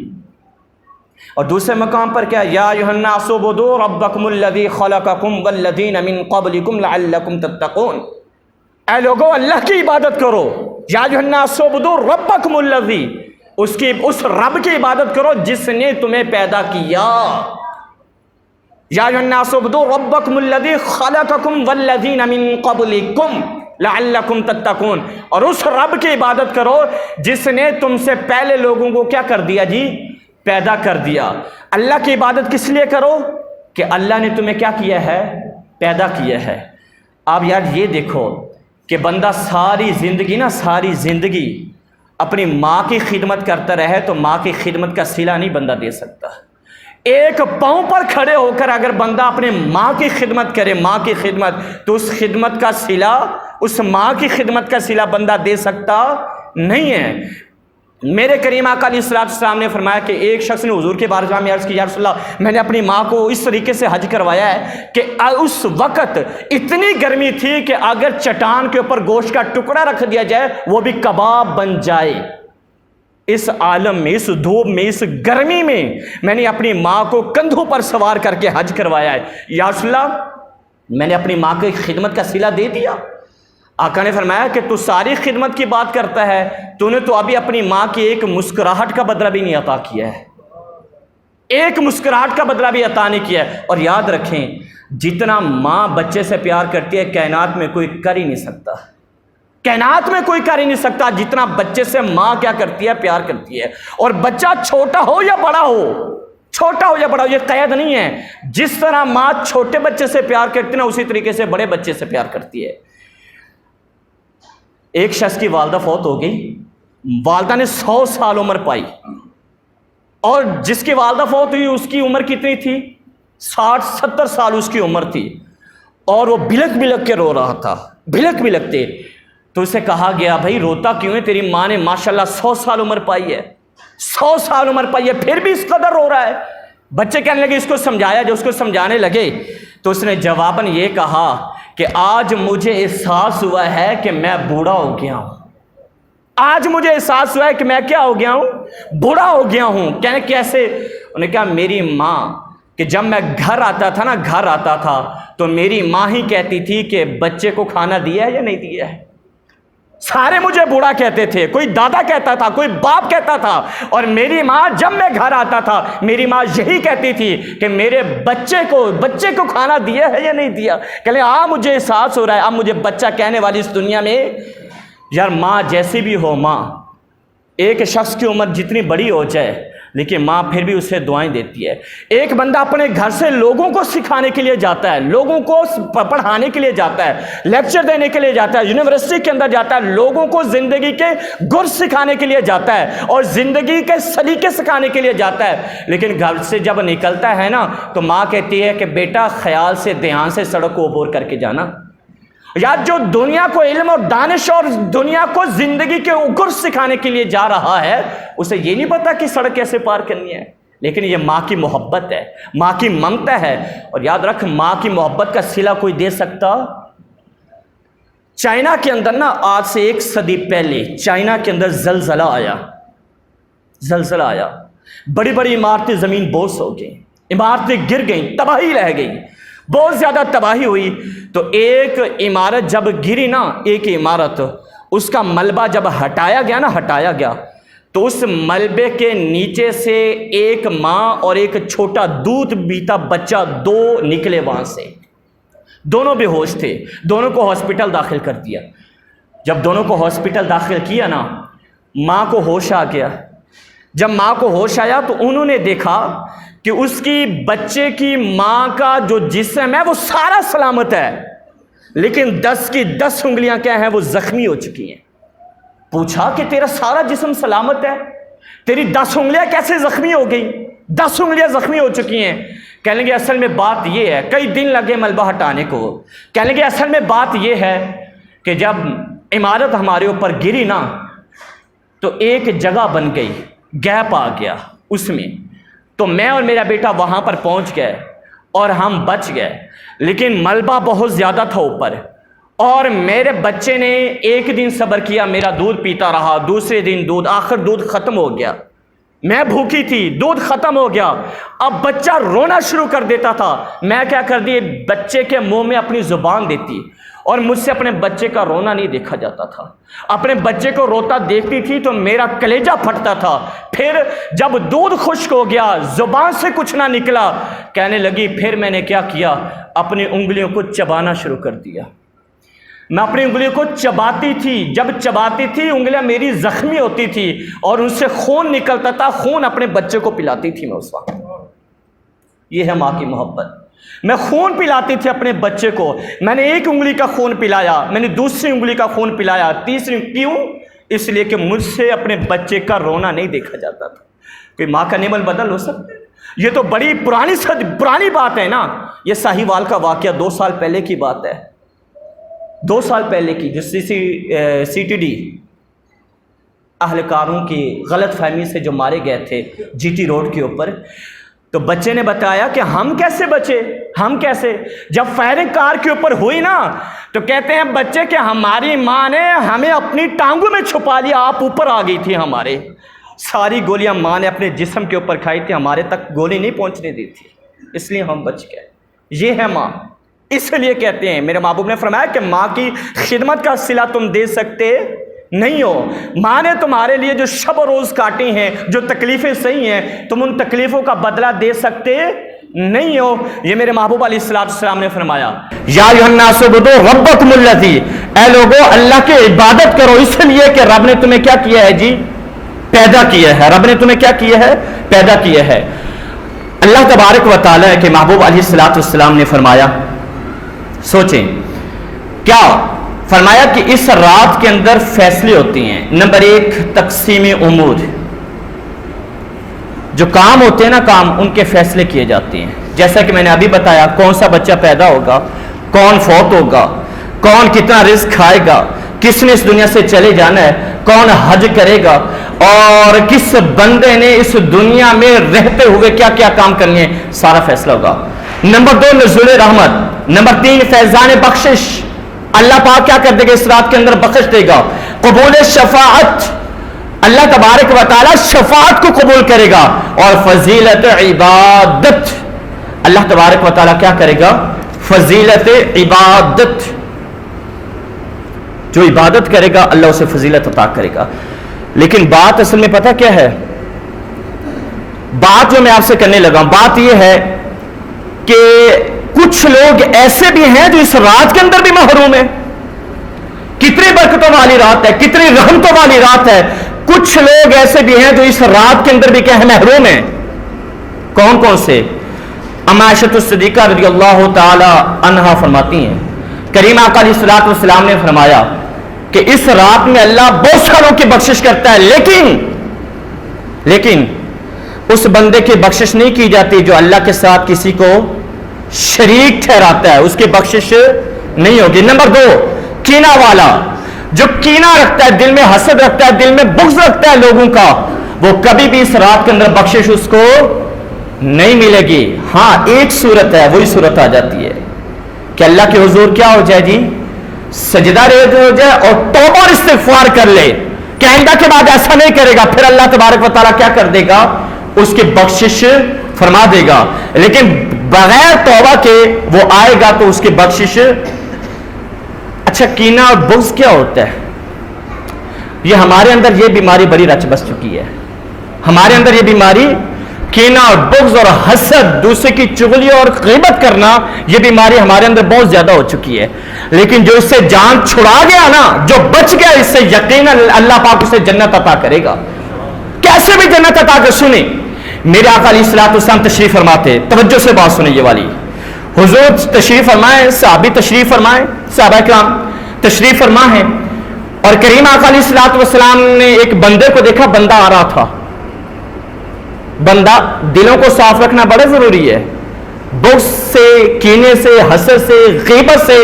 اور دوسرے مقام پر کیا یا ایھا الناس اعبدوا ربکم الذی خلقکم والذین من قبلکم لعلکم تتقون، اے لوگو اللہ کی عبادت کرو، یا ایھا الناس اعبدوا ربکم الذی، اس رب کی عبادت کرو جس نے تمہیں پیدا کیا، یا ایھا الناس اعبدوا ربکم الذی خلقکم والذین من قبلکم لعلکم تتقون، اور اس رب کی عبادت کرو جس نے تم سے پہلے لوگوں کو کیا کر دیا جی؟ پیدا کر دیا۔ اللہ کی عبادت کس لیے کرو؟ کہ اللہ نے تمہیں کیا کیا ہے؟ پیدا کیا ہے۔ آپ یار یہ دیکھو کہ بندہ ساری زندگی اپنی ماں کی خدمت کرتا رہے تو ماں کی خدمت کا صلہ نہیں بندہ دے سکتا۔ ایک پاؤں پر کھڑے ہو کر اگر بندہ اپنے ماں کی خدمت کرے، ماں کی خدمت، تو اس خدمت کا صلہ، اس ماں کی خدمت کا صلہ بندہ دے سکتا نہیں ہے۔ میرے کریم آقا علیہ السلام نے فرمایا کہ ایک شخص نے حضور کے بارگاہ میں عرض کی یا رسول اللہ میں نے اپنی ماں کو اس طریقے سے حج کروایا ہے کہ اس وقت اتنی گرمی تھی کہ اگر چٹان کے اوپر گوشت کا ٹکڑا رکھ دیا جائے وہ بھی کباب بن جائے۔ اس عالم میں، اس دھوپ میں، اس گرمی میں نے اپنی ماں کو کندھوں پر سوار کر کے حج کروایا ہے، یا رسول اللہ میں نے اپنی ماں کی خدمت کا صلہ دے دیا۔ آقا نے فرمایا کہ تو ساری خدمت کی بات کرتا ہے، تو نے تو ابھی اپنی ماں کی ایک مسکراہٹ کا بدلہ بھی نہیں عطا کیا ہے، ایک مسکراہٹ کا بدلہ بھی عطا نہیں کیا ہے۔ اور یاد رکھیں جتنا ماں بچے سے پیار کرتی ہے کائنات میں کوئی کر ہی نہیں سکتا، کائنات میں کوئی کر ہی نہیں سکتا جتنا بچے سے ماں کیا کرتی ہے؟ پیار کرتی ہے۔ اور بچہ چھوٹا ہو یا بڑا ہو، یہ قید نہیں ہے، جس طرح ماں چھوٹے بچے سے پیار کرتی ہے نا اسی طریقے سے بڑے بچے سے پیار کرتی ہے۔ ایک شخص کی والدہ فوت ہو گئی، والدہ نے 100 سال عمر پائی، اور جس کی والدہ فوت ہوئی اس کی عمر کتنی تھی؟ 60-70 سال اس کی عمر تھی، اور وہ بلک کے رو رہا تھا، بلکتے تو اسے کہا گیا بھائی روتا کیوں ہے؟ تیری ماں نے ماشاءاللہ 100 سال عمر پائی ہے، 100 سال عمر پائی ہے پھر بھی اس قدر رو رہا ہے۔ بچے کہنے لگے، اس کو سمجھایا، جو اس کو سمجھانے لگے تو اس نے جواباً یہ کہا کہ آج مجھے احساس ہوا ہے کہ میں بوڑھا ہو گیا ہوں، آج مجھے احساس ہوا ہے کہ میں کیا ہو گیا ہوں؟ بوڑھا ہو گیا ہوں۔ کہنے کیسے؟ انہوں نے کہا میری ماں کہ جب میں گھر آتا تھا تو میری ماں ہی کہتی تھی کہ بچے کو کھانا دیا ہے یا نہیں دیا ہے، سارے مجھے بوڑھا کہتے تھے، کوئی دادا کہتا تھا، کوئی باپ کہتا تھا، اور میری ماں جب میں گھر آتا تھا میری ماں یہی کہتی تھی کہ میرے بچے کو کھانا دیا ہے یا نہیں دیا۔ کہلے مجھے احساس ہو رہا ہے اب مجھے بچہ کہنے والی اس دنیا میں۔ یار ماں جیسی بھی ہو، ماں ایک شخص کی عمر جتنی بڑی ہو جائے لیکن ماں پھر بھی اسے دعائیں دیتی ہے۔ ایک بندہ اپنے گھر سے لوگوں کو سکھانے کے لیے جاتا ہے، لوگوں کو پڑھانے کے لیے جاتا ہے، لیکچر دینے کے لیے جاتا ہے، یونیورسٹی کے اندر جاتا ہے، لوگوں کو زندگی کے گر سکھانے کے لیے جاتا ہے اور زندگی کے سلیقے سکھانے کے لیے جاتا ہے، لیکن گھر سے جب نکلتا ہے نا تو ماں کہتی ہے کہ بیٹا خیال سے دھیان سے سڑک کو عبور کر کے جانا۔ یا جو دنیا کو علم اور دانش اور دنیا کو زندگی کے اگر سکھانے کے لیے جا رہا ہے اسے یہ نہیں پتا کہ سڑک کیسے پار کرنی ہے، لیکن یہ ماں کی محبت ہے، ماں کی ممتا ہے۔ اور یاد رکھ ماں کی محبت کا صلہ کوئی دے سکتا؟ چائنا کے اندر نا آج سے 1 صدی پہلے چائنا کے اندر زلزلہ آیا، بڑی بڑی عمارتیں زمین بوس ہو گئیں، عمارتیں گر گئیں، تباہی رہ گئی، بہت زیادہ تباہی ہوئی۔ تو ایک عمارت جب گری نا، ایک عمارت، اس کا ملبہ جب ہٹایا گیا تو اس ملبے کے نیچے سے ایک ماں اور ایک چھوٹا دودھ پیتا بچہ دو نکلے وہاں سے. دونوں بے ہوش تھے. دونوں کو ہاسپٹل داخل کر دیا. جب دونوں کو ہاسپٹل داخل کیا نا, ماں کو ہوش آ گیا. جب ماں کو ہوش آیا تو انہوں نے دیکھا کہ اس کی بچے کی ماں کا جو جسم ہے وہ سارا سلامت ہے, لیکن 10 کی 10 انگلیاں کیا ہیں, وہ زخمی ہو چکی ہیں. پوچھا کہ تیرا سارا جسم سلامت ہے, تیری 10 انگلیاں کیسے زخمی ہو گئی؟ 10 انگلیاں زخمی ہو چکی ہیں. کہنے لگے اصل میں بات یہ ہے, کئی دن لگے ملبہ ہٹانے کو. کہنے لگے اصل میں بات یہ ہے کہ جب عمارت ہمارے اوپر گری نا تو ایک جگہ بن گئی, گیپ آ گیا اس میں, تو میں اور میرا بیٹا وہاں پر پہنچ گئے اور ہم بچ گئے, لیکن ملبہ بہت زیادہ تھا اوپر. اور میرے بچے نے ایک دن صبر کیا, میرا دودھ پیتا رہا, دوسرے دن دودھ, آخر دودھ ختم ہو گیا. میں بھوکی تھی, دودھ ختم ہو گیا. اب بچہ رونا شروع کر دیتا تھا. میں کیا کر دی, بچے کے منہ میں اپنی زبان دیتی, اور مجھ سے اپنے بچے کا رونا نہیں دیکھا جاتا تھا. اپنے بچے کو روتا دیکھتی تھی تو میرا کلیجہ پھٹتا تھا. پھر جب دودھ خشک ہو گیا, زبان سے کچھ نہ نکلا, کہنے لگی پھر میں نے کیا کیا, اپنی انگلیوں کو چبانا شروع کر دیا. میں اپنی انگلیوں کو چباتی تھی. جب چباتی تھی انگلیاں میری زخمی ہوتی تھی اور ان سے خون نکلتا تھا. خون اپنے بچے کو پلاتی تھی میں اس وقت. یہ ہے ماں کی محبت. میں خون پلاتی تھی اپنے بچے کو. میں نے ایک انگلی کا خون پلایا, میں نے دوسری انگلی کا خون پلایا, تیسری. کیوں؟ اس لیے کہ مجھ سے اپنے بچے کا رونا نہیں دیکھا جاتا تھا. کوئی ماں کا نعمت بدل ہو سکتا ہے؟ یہ تو بڑی پرانی بات ہے نا. یہ ساہیوال کا واقعہ 2 سال پہلے کی بات ہے. 2 سال پہلے کی, جو سی ٹی ڈی اہلکاروں کی غلط فہمی سے جو مارے گئے تھے جی ٹی روڈ کے اوپر. تو بچے نے بتایا کہ ہم کیسے بچے, ہم کیسے. جب فائرنگ کار کے اوپر ہوئی نا تو کہتے ہیں بچے کہ ہماری ماں نے ہمیں اپنی ٹانگوں میں چھپا لیا, آپ اوپر آ گئی تھی ہمارے. ساری گولیاں ماں نے اپنے جسم کے اوپر کھائی تھی, ہمارے تک گولی نہیں پہنچنے دی تھی, اس لیے ہم بچ گئے. یہ ہے ماں. اس لیے کہتے ہیں, میرے محبوب نے فرمایا کہ ماں کی خدمت کا صلہ تم دے سکتے نہیں ہو. ماں نے تمہارے لیے جو شب و روز کاٹی ہیں, جو تکلیفیں سہی ہیں, تم ان تکلیفوں کا بدلہ دے سکتے نہیں ہو. یہ میرے محبوب علیہ السلام نے فرمایا, یا ایھا الناس اعبدوا ربکم الذی, اے لوگو اللہ کی عبادت کرو, اس لیے کہ رب نے تمہیں کیا کیا ہے جی, پیدا کیا ہے. رب نے تمہیں کیا کیا ہے, پیدا کیا ہے. اللہ تبارک و تعالیٰ کے محبوب علیہ السلام نے فرمایا, سوچیں کیا فرمایا کہ اس رات کے اندر فیصلے ہوتے ہیں. نمبر 1 تقسیم امور, جو کام ہوتے ہیں نا کام, ان کے فیصلے کیے جاتے ہیں. جیسا کہ میں نے ابھی بتایا, کون سا بچہ پیدا ہوگا, کون فوت ہوگا, کون کتنا رزق کھائے گا, کس نے اس دنیا سے چلے جانا ہے, کون حج کرے گا, اور کس بندے نے اس دنیا میں رہتے ہوئے کیا کیا کام کرنے ہیں, سارا فیصلہ ہوگا. نمبر 2 نزول رحمت. نمبر 3 فیضان بخشش, اللہ پاک کیا کر دے گا, اس رات کے اندر بخش دے گا. قبول شفاعت, اللہ تبارک و تعالی شفاعت کو قبول کرے گا. اور فضیلت عبادت, اللہ تبارک و تعالی کیا کرے گا, فضیلت عبادت, جو عبادت کرے گا اللہ اسے فضیلت عطا کرے گا. لیکن بات اصل میں پتہ کیا ہے, بات جو میں آپ سے کرنے لگا, بات یہ ہے کہ کچھ لوگ ایسے بھی ہیں جو اس رات کے اندر بھی محروم ہیں. کتنی برکتوں والی رات ہے, کتنی رحمتوں والی رات ہے. کچھ لوگ ایسے بھی ہیں جو اس رات کے اندر بھی کیا ہے, محروم ہیں. کون کون سے؟ ام عائشہ الصدیقہ رضی اللہ تعالی عنہا فرماتی ہیں, کریم آقا علیہ الصلوۃ والسلام نے فرمایا کہ اس رات میں اللہ بہت ساروں کی بخشش کرتا ہے, لیکن اس بندے کی بخشش نہیں کی جاتی جو اللہ کے ساتھ کسی کو شریک ٹھہراتا ہے, اس کی بخشش نہیں ہوگی. نمبر 2 کینہ والا, جو کینہ رکھتا ہے, دل میں حسد رکھتا ہے, دل میں بغض رکھتا ہے لوگوں کا, وہ کبھی بھی اس رات کے اندر بخشش اس کو نہیں ملے گی. ہاں ایک صورت ہے, وہی صورت آ جاتی ہے کہ اللہ کے حضور کیا ہو جائے جی, سجدہ ریز ہو جائے اور توبہ اور استغفار کر لے کہ آئندہ کے بعد ایسا نہیں کرے گا. پھر اللہ تبارک و تعالیٰ کیا کر دے گا, اس کی بخشش فرما دے گا. لیکن بغیر توبہ کے وہ آئے گا تو اس کی بخشش. اچھا کینہ اور بغض کیا ہوتا ہے؟ یہ ہمارے اندر یہ بیماری بڑی رچ بس چکی ہے. ہمارے اندر یہ بیماری کینہ اور بغض اور حسد، دوسرے کی چغلی اور غیبت کرنا، یہ بیماری ہمارے اندر بہت زیادہ ہو چکی ہے. لیکن جو اس سے جان چھڑا گیا نا، جو بچ گیا، اس سے یقیناً اللہ پاک اسے جنت عطا کرے گا. کیسے بھی جنت عطا کر. سنیں میرے آقا علیہ الصلوۃ والسلام تشریف فرماتے، توجہ سے بات سنیں یہ والی. حضور تشریف فرمائے، صحابی تشریف فرمائے، صحابہ کرام تشریف فرما ہے، اور کریم آقا علیہ الصلوۃ والسلام نے ایک بندے کو دیکھا. بندہ آ رہا تھا. بندہ، دلوں کو صاف رکھنا بڑا ضروری ہے. بغض سے، کینے سے، حسد سے، غیبت سے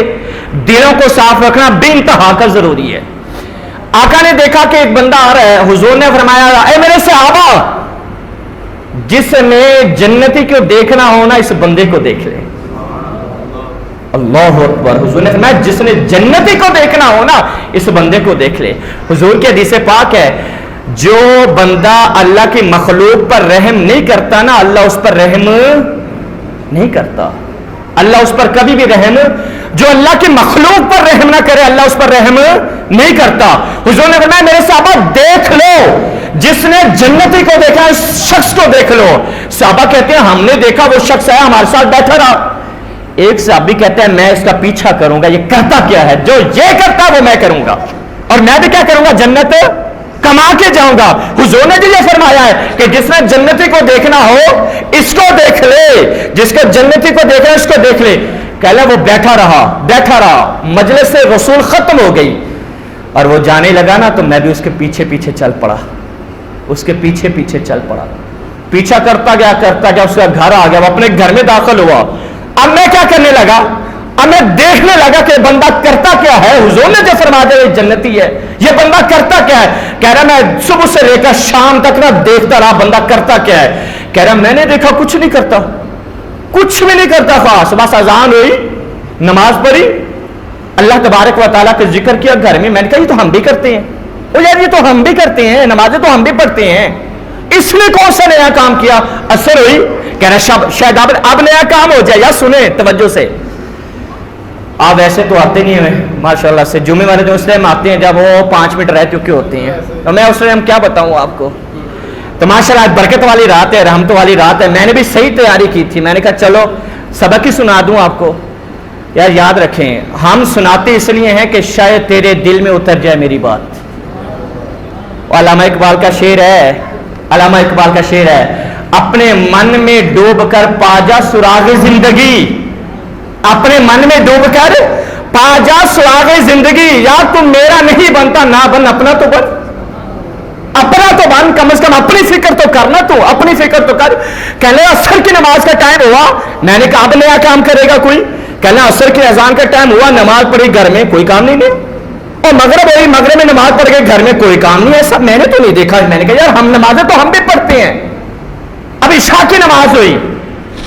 دلوں کو صاف رکھنا بے انتہا کا ضروری ہے. آقا نے دیکھا کہ ایک بندہ آ رہا ہے. حضور نے فرمایا، اے میرے صحابہ، جس نے جنتی کو دیکھنا ہو نا، اس بندے کو دیکھ لے. اللہ اکبر. حضور نے فرمایا جس نے جنتی کو دیکھنا ہو نا، اس بندے کو دیکھ لے. حضور کی حدیث پاک ہے، جو بندہ اللہ کی مخلوق پر رحم نہیں کرتا نا، اللہ اس پر رحم نہیں کرتا. اللہ اس پر کبھی بھی رحم، جو اللہ کی مخلوق پر رحم نہ کرے، اللہ اس پر رحم نہیں کرتا. حضور نے فرمایا میرے صحابہ دیکھ لو، جس نے جنتی کو دیکھا اس شخص کو دیکھ لو. صحابہ کہتے ہیں ہم نے دیکھا، وہ شخص آیا ہمارے ساتھ بیٹھا رہا. ایک صحابی کہتے ہیں میں اس کا پیچھا کروں گا، یہ کرتا کیا ہے؟ جو یہ کرتا وہ میں کروں گا، اور میں بھی کیا کروں گا؟ جنت کما کے جاؤں گا. حضور نے جو یہ فرمایا ہے کہ جس نے جنتی کو دیکھنا ہو اس کو دیکھ لے، جس کو جنتی کو دیکھنا اس کو دیکھ لے. کہلا وہ بیٹھا رہا، مجلس سے رسول ختم ہو گئی اور وہ جانے لگا نا، تو میں بھی اس کے پیچھے پیچھے چل پڑا. پیچھا کرتا گیا، اس کا گھر آ گیا، وہ اپنے گھر میں داخل ہوا. اب میں کیا کرنے لگا؟ اب میں دیکھنے لگا کہ بندہ کرتا کیا ہے. حضور نے جو فرما دیا یہ جنتی ہے، یہ بندہ کرتا کیا ہے. کہہ رہا میں صبح سے لے کر شام تک نہ دیکھتا رہا بندہ کرتا کیا ہے. کہہ رہا میں نے دیکھا کچھ نہیں کرتا، کچھ بھی نہیں کرتا. خاص بس اذان ہوئی، نماز پڑھی، اللہ تبارک و تعالیٰ کا ذکر کیا گھر میں. میں نے کہا یہ تو ہم بھی کرتے ہیں. او یار یہ تو ہم بھی کرتے ہیں، نمازیں تو ہم بھی پڑھتے ہیں، اس نے کون سا نیا کام کیا؟ اثر ہوئی. کہہ رہا شاید اب نیا کام ہو جائے. یا سنیں توجہ سے، آپ ایسے تو آتے نہیں ہیں ماشاءاللہ سے. جمعے والے دن اس ٹائم آتے ہیں جب وہ 5 منٹ رہ چکے ہوتے ہیں، تو میں اس ٹائم کیا بتاؤں آپ کو. تو ماشاءاللہ برکت والی رات ہے، رحمت والی رات ہے. میں نے بھی صحیح تیاری کی تھی. میں نے کہا چلو سبق ہی سنا دوں آپ کو. یار یاد رکھیں، ہم سناتے اس لیے ہیں کہ شاید تیرے دل میں اتر جائے میری بات. علامہ اقبال کا شعر ہے، اپنے من میں ڈوب کر پا جا سراغ زندگی. اپنے من میں ڈوب کر پا جا سراغ زندگی. یا تم میرا نہیں بنتا، نہ بن، اپنا تو بن. اپنا تو بن، کم از کم اپنی فکر تو کرنا، تو اپنی فکر تو کر. کہنے عصر کی نماز کا ٹائم ہوا. میں نے کہا اب نیا کام کرے گا کوئی. کہنا عصر کی اذان کا ٹائم ہوا، نماز پڑھی گھر میں، کوئی کام نہیں. اور مغرب ہوئی، مغرب میں نماز پڑھ گئے، گھر میں کوئی کام نہیں. ایسا میں نے تو نہیں دیکھا. میں نے کہا یار ہم نمازیں تو ہم بھی پڑھتے ہیں. اب عشاء کی نماز ہوئی،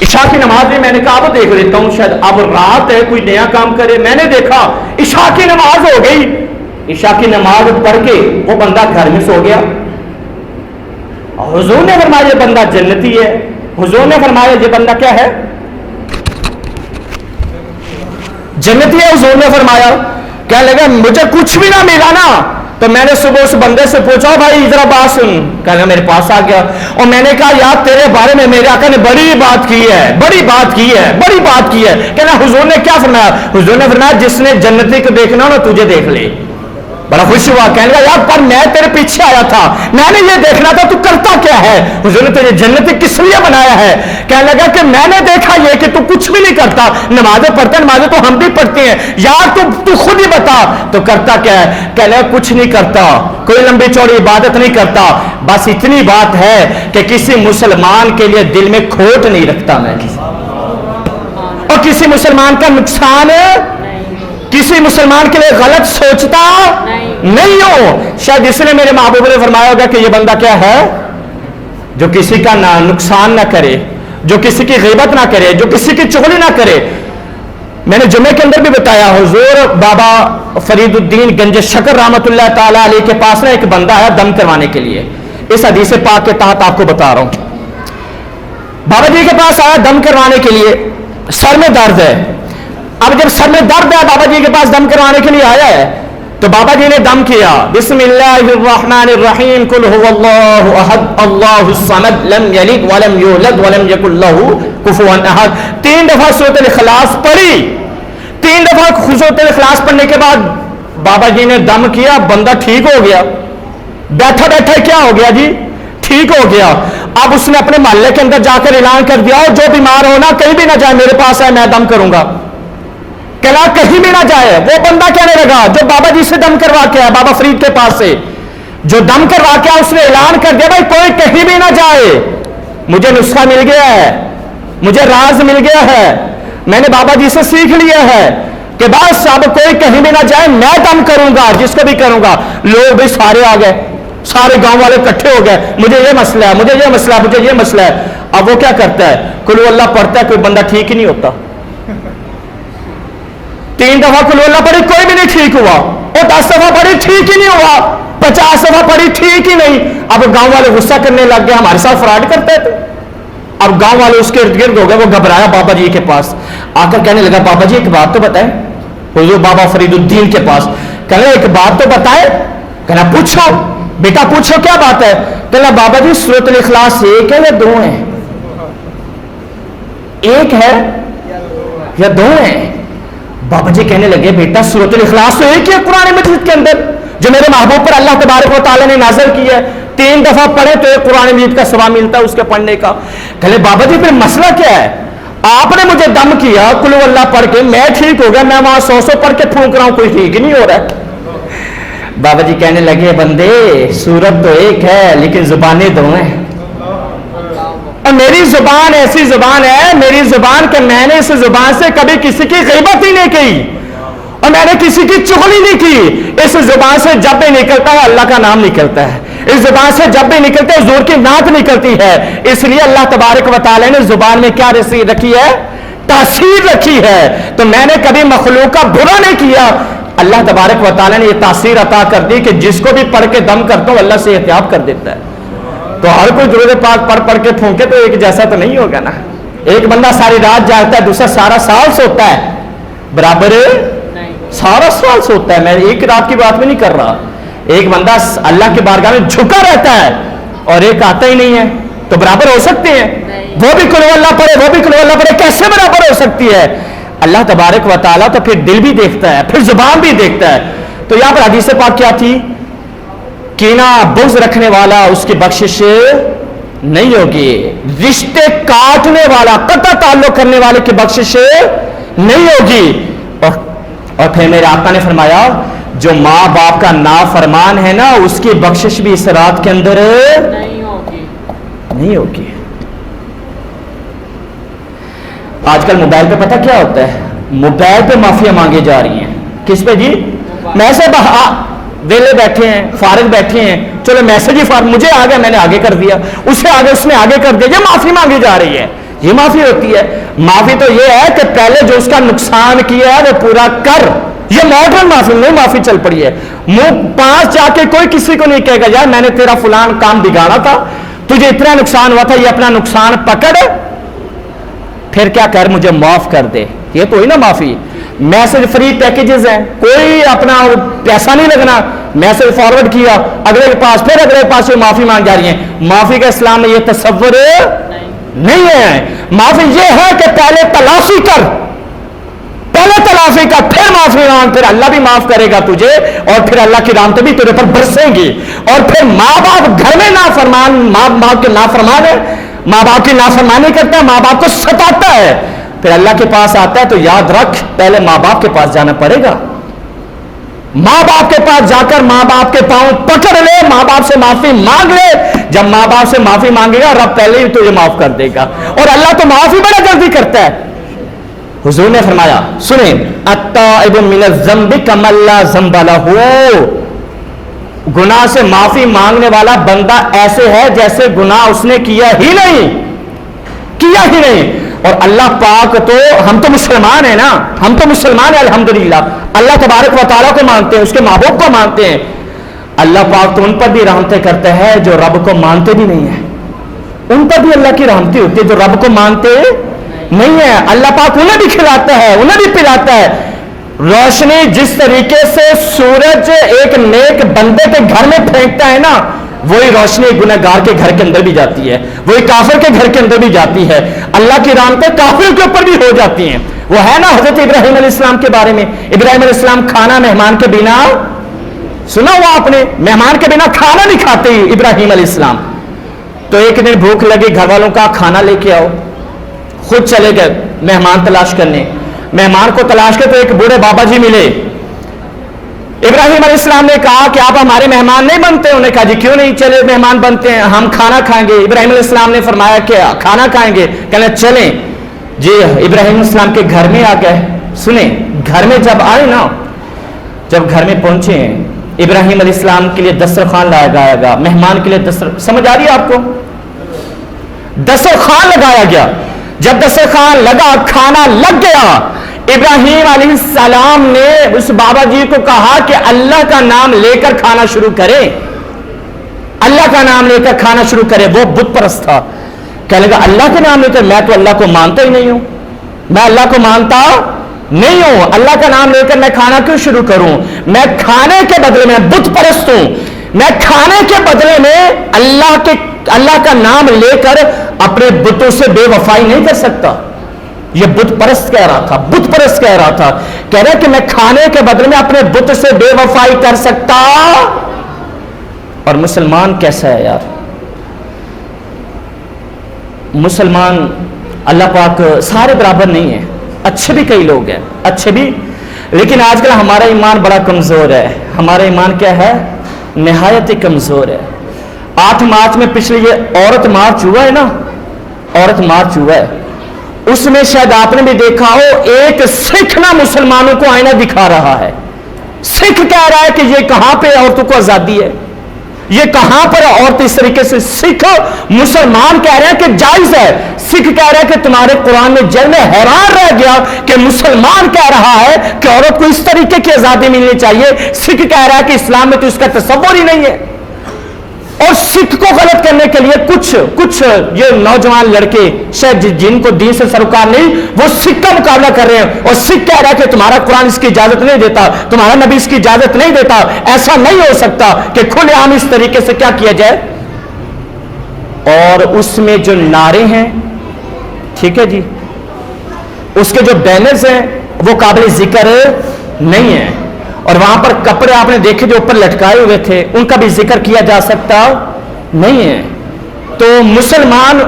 عشاء کی نماز میں میں نے کہا اب دیکھ لیتا ہوں شاید اب رات ہے کوئی نیا کام کرے. میں نے دیکھا عشاء کی نماز ہو گئی. عشاء کی نماز پڑھ کے وہ بندہ گھر میں سو گیا. حضور نے فرمایا یہ بندہ جنتی ہے. حضور نے فرمایا یہ بندہ کیا ہے؟ جنتی ہے. حضور نے فرمایا کیا لگا مجھے کچھ بھی نہ ملا نا، تو میں نے صبح اس بندے سے پوچھا بھائی ذرا بات سن. کہنا میرے پاس آ گیا اور میں نے کہا یار تیرے بارے میں میرے آقا نے بڑی بات کی ہے. کہنا حضور نے کیا فرمایا؟ حضور نے فرمایا جس نے جنتی کو دیکھنا ہو نا تجھے دیکھ لے. بڑا خوش ہوا. کہنے لگا یار پر میں تیرے پیچھے آیا تھا، میں نے یہ دیکھنا تھا تو کرتا کیا ہے. حضور نے تجھے جنتی کس لیے بنایا ہے؟ کہنے لگا کہ میں نے دیکھا یہ کہ تو کچھ بھی نہیں کرتا. نمازیں پڑھتا، نمازیں تو ہم بھی پڑھتے ہیں. یار تو خود ہی بتا تو کرتا کیا ہے. کہنے لگا کچھ نہیں کرتا، کوئی لمبی چوڑی عبادت نہیں کرتا، بس اتنی بات ہے کہ کسی مسلمان کے لیے دل میں کھوٹ نہیں رکھتا میں، اور کسی مسلمان کا نقصان کسی مسلمان کے لیے غلط سوچتا نہیں ہو. شاید اس نے میرے محبوب نے فرمایا ہوگا کہ یہ بندہ کیا ہے؟ جو کسی کا نقصان نہ کرے، جو کسی کی غیبت نہ کرے، جو کسی کی چغلی نہ کرے. میں نے جمعے کے اندر بھی بتایا حضور بابا فرید الدین گنج شکر رحمت اللہ تعالیٰ علیہ کے پاس نا ایک بندہ ہے دم کروانے کے لیے. اس حدیث پاک کے تحت آپ کو بتا رہا ہوں. بابا جی کے پاس آیا دم کروانے کے لیے، سر میں درد ہے. اب جب سر میں درد ہے، بابا جی کے پاس دم کروانے کے لیے آیا ہے، تو بابا جی نے دم کیا، بسم اللہ الرحمن الرحیم، قل هو اللہ احد اللہ الصمد لم یلد ولم یولد ولم یکن لہ کفوا احد، 3 دفعہ سورۃ الاخلاص پڑھی. 3 دفعہ سورۃ الاخلاص پڑھنے کے بعد بابا جی نے دم کیا، بندہ ٹھیک ہو گیا. بیٹھا بیٹھا کیا ہو گیا جی؟ ٹھیک ہو گیا. اب اس نے اپنے محلے کے اندر جا کر اعلان کر دیا، جو بیمار ہو نا کہیں بھی نہ جائے، میرے پاس ہے، میں دم کروں گا. کہنا کہیں بھی نہ جائے. وہ بندہ کہنے لگا جو بابا جی سے دم کروا کے آیا، بابا فرید کے پاس سے جو دم کروا کے آیا، اس نے اعلان کر دیا بھائی کوئی کہیں بھی نہ جائے، مجھے نسخہ مل گیا ہے، مجھے راز مل گیا ہے، میں نے بابا جی سے سیکھ لیا ہے کہ بس اب کوئی کہیں بھی نہ جائے، میں دم کروں گا جس کو بھی کروں گا. لوگ بھی سارے آ گئے، سارے گاؤں والے اکٹھے ہو گئے، مجھے یہ مسئلہ ہے، مجھے یہ مسئلہ ہے، مجھے یہ مسئلہ ہے. اب وہ کیا کرتا ہے؟ قل اللہ پڑھتا ہے، کوئی بندہ ٹھیک ہی نہیں ہوتا. 3 دفعہ قل اللہ پڑھی، کوئی بھی نہیں ٹھیک ہوا. اور 10 دفعہ پڑھی، ٹھیک ہی نہیں ہوا. 50 دفعہ پڑھی، ٹھیک ہی نہیں. اب گاؤں والے غصہ کرنے لگ گئے، ہمارے ساتھ فراڈ کرتے تھے. اب گاؤں والے اس کے ارد گرد ہو گئے. وہ گھبرایا بابا جی کے پاس آ کر کہنے لگا بابا جی ایک بات تو بتائیں. حضور بابا فرید الدین کے پاس کہنے ایک بات تو بتائیں. کہنا پوچھو بیٹا پوچھو کیا بات ہے. کہنا بابا جی سورۃ الاخلاص ایک ہے یا 2 ہیں؟ ایک ہے یا 2 ہیں؟ بابا جی کہنے لگے بیٹا سورۃ الاخلاص تو ایک ہی ہے قرآن مجید کے اندر جو میرے محبوب پر اللہ تبارک و تعالیٰ نے نازل کی ہے. 3 دفعہ پڑھے تو ایک قرآن مجید کا ثواب ملتا ہے اس کے پڑھنے کا. کہلے بابا جی پھر مسئلہ کیا ہے؟ آپ نے مجھے دم کیا قل اللہ پڑھ کے، میں ٹھیک ہو گیا، میں وہاں 100 پڑھ کے پھونک رہا ہوں، کوئی ٹھیک ہی نہیں ہو رہا ہے. بابا جی کہنے لگے بندے سورت تو ایک ہے لیکن زبانیں 2 ہیں. اور میری زبان ایسی زبان ہے، میری زبان کہ میں نے اس زبان سے کبھی کسی کی غیبت ہی نہیں کی اور میں نے کسی کی چغلی نہیں کی. اس زبان سے جب بھی نکلتا ہے اللہ کا نام نکلتا ہے، اس زبان سے جب بھی نکلتے ہیں حضور کی نعت نکلتی ہے. اس لیے اللہ تبارک و تعالی نے زبان میں کیا رکھی ہے؟ تاثیر رکھی ہے. تو میں نے کبھی مخلوق کا برا نہیں کیا. اللہ تبارک و تعالی نے یہ تاثیر عطا کر دی کہ جس کو بھی پڑھ کے دم کرتا ہوں اللہ سے احتیاط کر دیتا ہے. تو ہر کوئی درود پاک پڑھ کے پھونکے تو ایک جیسا تو نہیں ہوگا نا. ایک بندہ ساری رات جاگتا ہے، دوسرا سارا سال سوتا ہے، برابر سارا سال سوتا ہے. میں ایک رات کی بات بھی نہیں کر رہا. ایک بندہ اللہ کی بارگاہ میں جھکا رہتا ہے اور ایک آتا ہی نہیں ہے، تو برابر ہو سکتے ہیں؟ وہ بھی قل اللہ پڑھے، وہ بھی قل اللہ پڑھے، کیسے برابر ہو سکتی ہے؟ اللہ تبارک و تعالیٰ تو پھر دل بھی دیکھتا ہے، پھر زبان بھی دیکھتا ہے. تو یہاں پر حدیث پاک کیا تھی؟ کینہ بغض رکھنے والا اس کی بخشش نہیں ہوگی، رشتے کاٹنے والا قطع تعلق کرنے والے کی بخشش نہیں ہوگی. اور پھر میرے آقا نے فرمایا جو ماں باپ کا نافرمان ہے نا اس کی بخشش بھی اس رات کے اندر نہیں ہوگی. آج کل موبائل پہ پتہ کیا ہوتا ہے؟ موبائل پہ معافیاں مانگی جا رہی ہیں. کس پہ جی؟ میسج ویلے بیٹھے ہیں، فارغ بیٹھے ہیں، چلو میسج ہی فارغ، مجھے آگے میں نے آگے کر دیا، اس سے آگے اس نے آگے کر دیا، یہ معافی مانگی جا رہی ہے. یہ معافی ہوتی ہے؟ معافی تو یہ ہے کہ پہلے جو اس کا نقصان کیا ہے وہ پورا کر. یہ ماڈرن معافی نہیں، معافی چل پڑی ہے. منہ 5 جا کے کوئی کسی کو نہیں کہے گا یار میں نے تیرا فلان کام بگاڑا تھا، تجھے اتنا نقصان ہوا تھا، یہ اپنا نقصان پکڑ پھر کیا کر مجھے معاف کر دے. یہ تو ہی نا معافی. میسج فری پیکیجز ہیں، کوئی اپنا پیسہ نہیں لگنا، میسج فارورڈ کیا اگلے کے پاس، پھر اگلے کے پاس معافی مانگ جا رہی ہیں. معافی کا اسلام میں یہ تصور نہیں ہے. معافی یہ ہے کہ پہلے تلافی کر، پہلے تلافی کر، پھر معافی مانگ، پھر اللہ بھی معاف کرے گا تجھے اور پھر اللہ کی رحمتیں بھی تیرے پر برسیں گی. اور پھر ماں باپ گھر میں نافرمان، ماں باپ کے نافرمان ہے، ماں باپ کی نافرمانی کرتا ہے، ماں باپ کو ستاتا ہے، پھر اللہ کے پاس آتا ہے تو یاد رکھ پہلے ماں باپ کے پاس جانا پڑے گا. ماں باپ کے پاس جا کر ماں باپ کے پاؤں پکڑ لے، ماں باپ سے معافی مانگ لے. جب ماں باپ سے معافی مانگے گا رب پہلے ہی تجھے معاف کر دے گا. اور اللہ تو معافی بڑا جلدی کرتا ہے. حضور نے فرمایا سنیں التائب من الذنب کمن لا ذنب لہ، گناہ سے معافی مانگنے والا بندہ ایسے ہے جیسے گناہ اس نے کیا ہی نہیں. اور اللہ پاک تو ہم تو مسلمان ہیں نا، ہم تو مسلمان ہیں الحمدللہ، اللہ تبارک و تعالیٰ کو مانتے ہیں، اس کے محبوب کو مانتے ہیں. اللہ پاک تو ان پر بھی رحمتیں کرتا ہے جو رب کو مانتے بھی نہیں ہیں. ان پر بھی اللہ کی رحمتیں ہوتی ہے جو رب کو مانتے نہیں ہے. اللہ پاک انہیں بھی کھلاتا ہے، انہیں بھی پلاتا ہے. روشنی جس طریقے سے سورج ایک نیک بندے کے گھر میں پھینکتا ہے نا، وہی روشنی گنہگار کے گھر کے اندر بھی جاتی ہے، وہی کافر کے گھر کے اندر بھی جاتی ہے، اللہ کی رحمتیں کافروں کے اوپر بھی ہو جاتی ہیں۔ وہ ہے نا حضرت ابراہیم علیہ السلام کے بارے میں، ابراہیم علیہ السلام کھانا مہمان کے بنا، سنا ہوا آپ نے، مہمان کے بنا کھانا نہیں کھاتے ابراہیم علیہ السلام۔ تو ایک دن بھوک لگی، گھر والوں کا کھانا لے کے آؤ، خود چلے گئے مہمان تلاش کرنے۔ مہمان کو تلاش کے تو ایک بوڑھے بابا جی ملے۔ ابراہیم علیہ السلام نے کہا کہ آپ ہمارے مہمان نہیں بنتے؟ انہوں نے کہا جی کیوں نہیں، چلے مہمان بنتے ہیں، ہم کھانا کھائیں گے۔ ابراہیم علیہ السلام نے فرمایا کہ کھانا کھائیں گے؟ کہنا چلیں جی۔ ابراہیم علیہ السلام کے گھر میں آ گئے۔ سنیں، گھر میں جب آئے نا، جب گھر میں پہنچے ابراہیم علیہ السلام کے لیے دسترخوان لگایا گیا، مہمان کے لیے سمجھ آ رہی ہے آپ کو؟ دسترخوان لگایا گیا۔ جب دسترخوان لگا، کھانا لگ گیا، ابراہیم علیہ السلام نے اس بابا جی کو کہا کہ اللہ کا نام لے کر کھانا شروع کرے، اللہ کا نام لے کر کھانا شروع کرے۔ وہ بت پرست تھا، کہنے لگا اللہ کے نام لے کر، میں تو اللہ کو مانتا ہی نہیں ہوں، میں اللہ کو مانتا نہیں ہوں، اللہ کا نام لے کر میں کھانا کیوں شروع کروں؟ میں کھانے کے بدلے میں بت پرست ہوں، میں کھانے کے بدلے میں اللہ کا نام لے کر اپنے بتوں سے بے وفائی نہیں کر سکتا۔ یہ بت پرست کہہ رہا تھا، بت پرست کہہ رہا تھا، کہہ رہا کہ میں کھانے کے بدلے میں اپنے بت سے بے وفائی کر سکتا۔ اور مسلمان کیسا ہے یار؟ مسلمان اللہ پاک سارے برابر نہیں ہیں، اچھے بھی کئی لوگ ہیں، اچھے بھی، لیکن آج کل ہمارا ایمان بڑا کمزور ہے۔ ہمارا ایمان کیا ہے؟ نہایت ہی کمزور ہے۔ 8 مارچ میں پچھلے یہ عورت مارچ ہوا ہے نا، عورت مارچ ہوا ہے، اس میں شاید آپ نے بھی دیکھا ہو ایک سکھ نہ مسلمانوں کو آئینہ دکھا رہا ہے۔ سکھ کہہ رہا ہے کہ یہ کہاں پہ عورتوں کو آزادی ہے، یہ کہاں پر عورت اس طریقے سے، سکھ مسلمان کہہ رہے ہیں کہ جائز ہے، سکھ کہہ رہا ہے کہ تمہارے قرآن میں جل میں حیران رہ گیا کہ مسلمان کہہ رہا ہے کہ عورت کو اس طریقے کی آزادی ملنی چاہیے، سکھ کہہ رہا ہے کہ اسلام میں تو اس کا تصور ہی نہیں ہے۔ اور سکھ کو غلط کرنے کے لیے کچھ یہ نوجوان لڑکے شاید جن کو دین سے سروکار نہیں، وہ سکھ کا مقابلہ کر رہے ہیں، اور سکھ کہہ رہا ہے کہ تمہارا قرآن اس کی اجازت نہیں دیتا، تمہارا نبی اس کی اجازت نہیں دیتا، ایسا نہیں ہو سکتا کہ کھلے عام اس طریقے سے کیا کیا جائے۔ اور اس میں جو نعرے ہیں، ٹھیک ہے جی، اس کے جو بینرز ہیں وہ قابل ذکر نہیں ہیں، اور وہاں پر کپڑے آپ نے دیکھے جو اوپر لٹکائے ہوئے تھے، ان کا بھی ذکر کیا جا سکتا نہیں ہے۔ تو مسلمان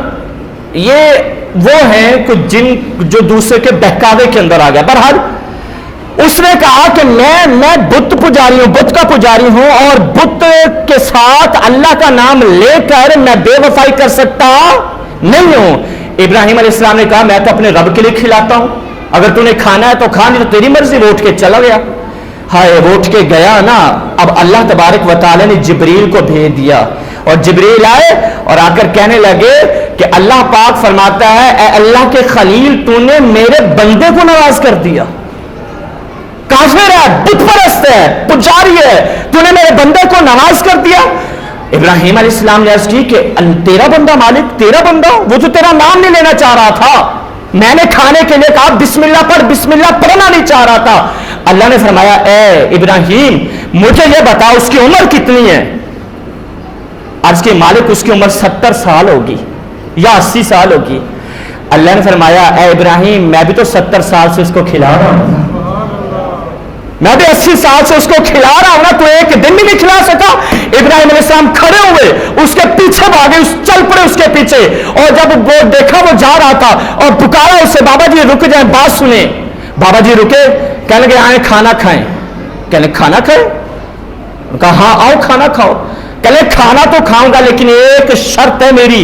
یہ وہ ہیں کہ جو دوسرے کے بہکاوے کے اندر آ گیا۔ بہرحال اس نے کہا کہ میں بت پجاری ہوں، بت کا پجاری ہوں، اور بت کے ساتھ اللہ کا نام لے کر میں بے وفائی کر سکتا نہیں ہوں۔ ابراہیم علیہ السلام نے کہا میں تو اپنے رب کے لیے کھلاتا ہوں، اگر تو نے کھانا ہے تو کھا، نہیں تو تیری مرضی۔ وہ اٹھ کے چلا گیا۔ ہائے، وہ اٹھ کے گیا نا، اب اللہ تبارک و تعالی نے جبریل کو بھیج دیا، اور جبریل آئے اور آ کر کہنے لگے کہ اللہ پاک فرماتا ہے اے اللہ کے خلیل، تو نے میرے بندے کو ناراض کر دیا، کافر ہے، بت پرست ہے، پجاری ہے، تو نے میرے بندے کو ناراض کر دیا۔ ابراہیم علیہ السلام نے عرض کی کہ تیرا بندہ مالک، تیرا بندہ، وہ تو تیرا نام نہیں لینا چاہ رہا تھا، میں نے کھانے کے لیے کہا بسم اللہ پڑھ، بسم اللہ پڑھنا نہیں چاہ رہا تھا۔ اللہ نے فرمایا اے ابراہیم مجھے یہ بتا اس کی عمر کتنی ہے؟ عرض کی مالک اس کی عمر 70 سال ہوگی یا 80 سال ہوگی۔ اللہ نے فرمایا اے ابراہیم میں بھی تو 70 سال سے اس کو کھلا رہا ہوں، میں بھی 80 سال سے اس کو کھلا رہا ہوں نا، تو ایک دن بھی نہیں کھلا سکا۔ ابراہیم علیہ السلام کھڑے ہوئے، اس کے پیچھے بھاگے، چل پڑے اس کے پیچھے، اور جب وہ دیکھا وہ جا رہا تھا اور پکارا اسے بابا جی رک جائیں، بات سنیں۔ بابا جی رکے، کہنے لگے آئیں کھانا کھائیں۔ کہنے کھانا کھائیں؟ کہا ہاں آؤ کھانا کھاؤ۔ کہنے کھانا تو کھاؤں گا لیکن ایک شرط ہے میری۔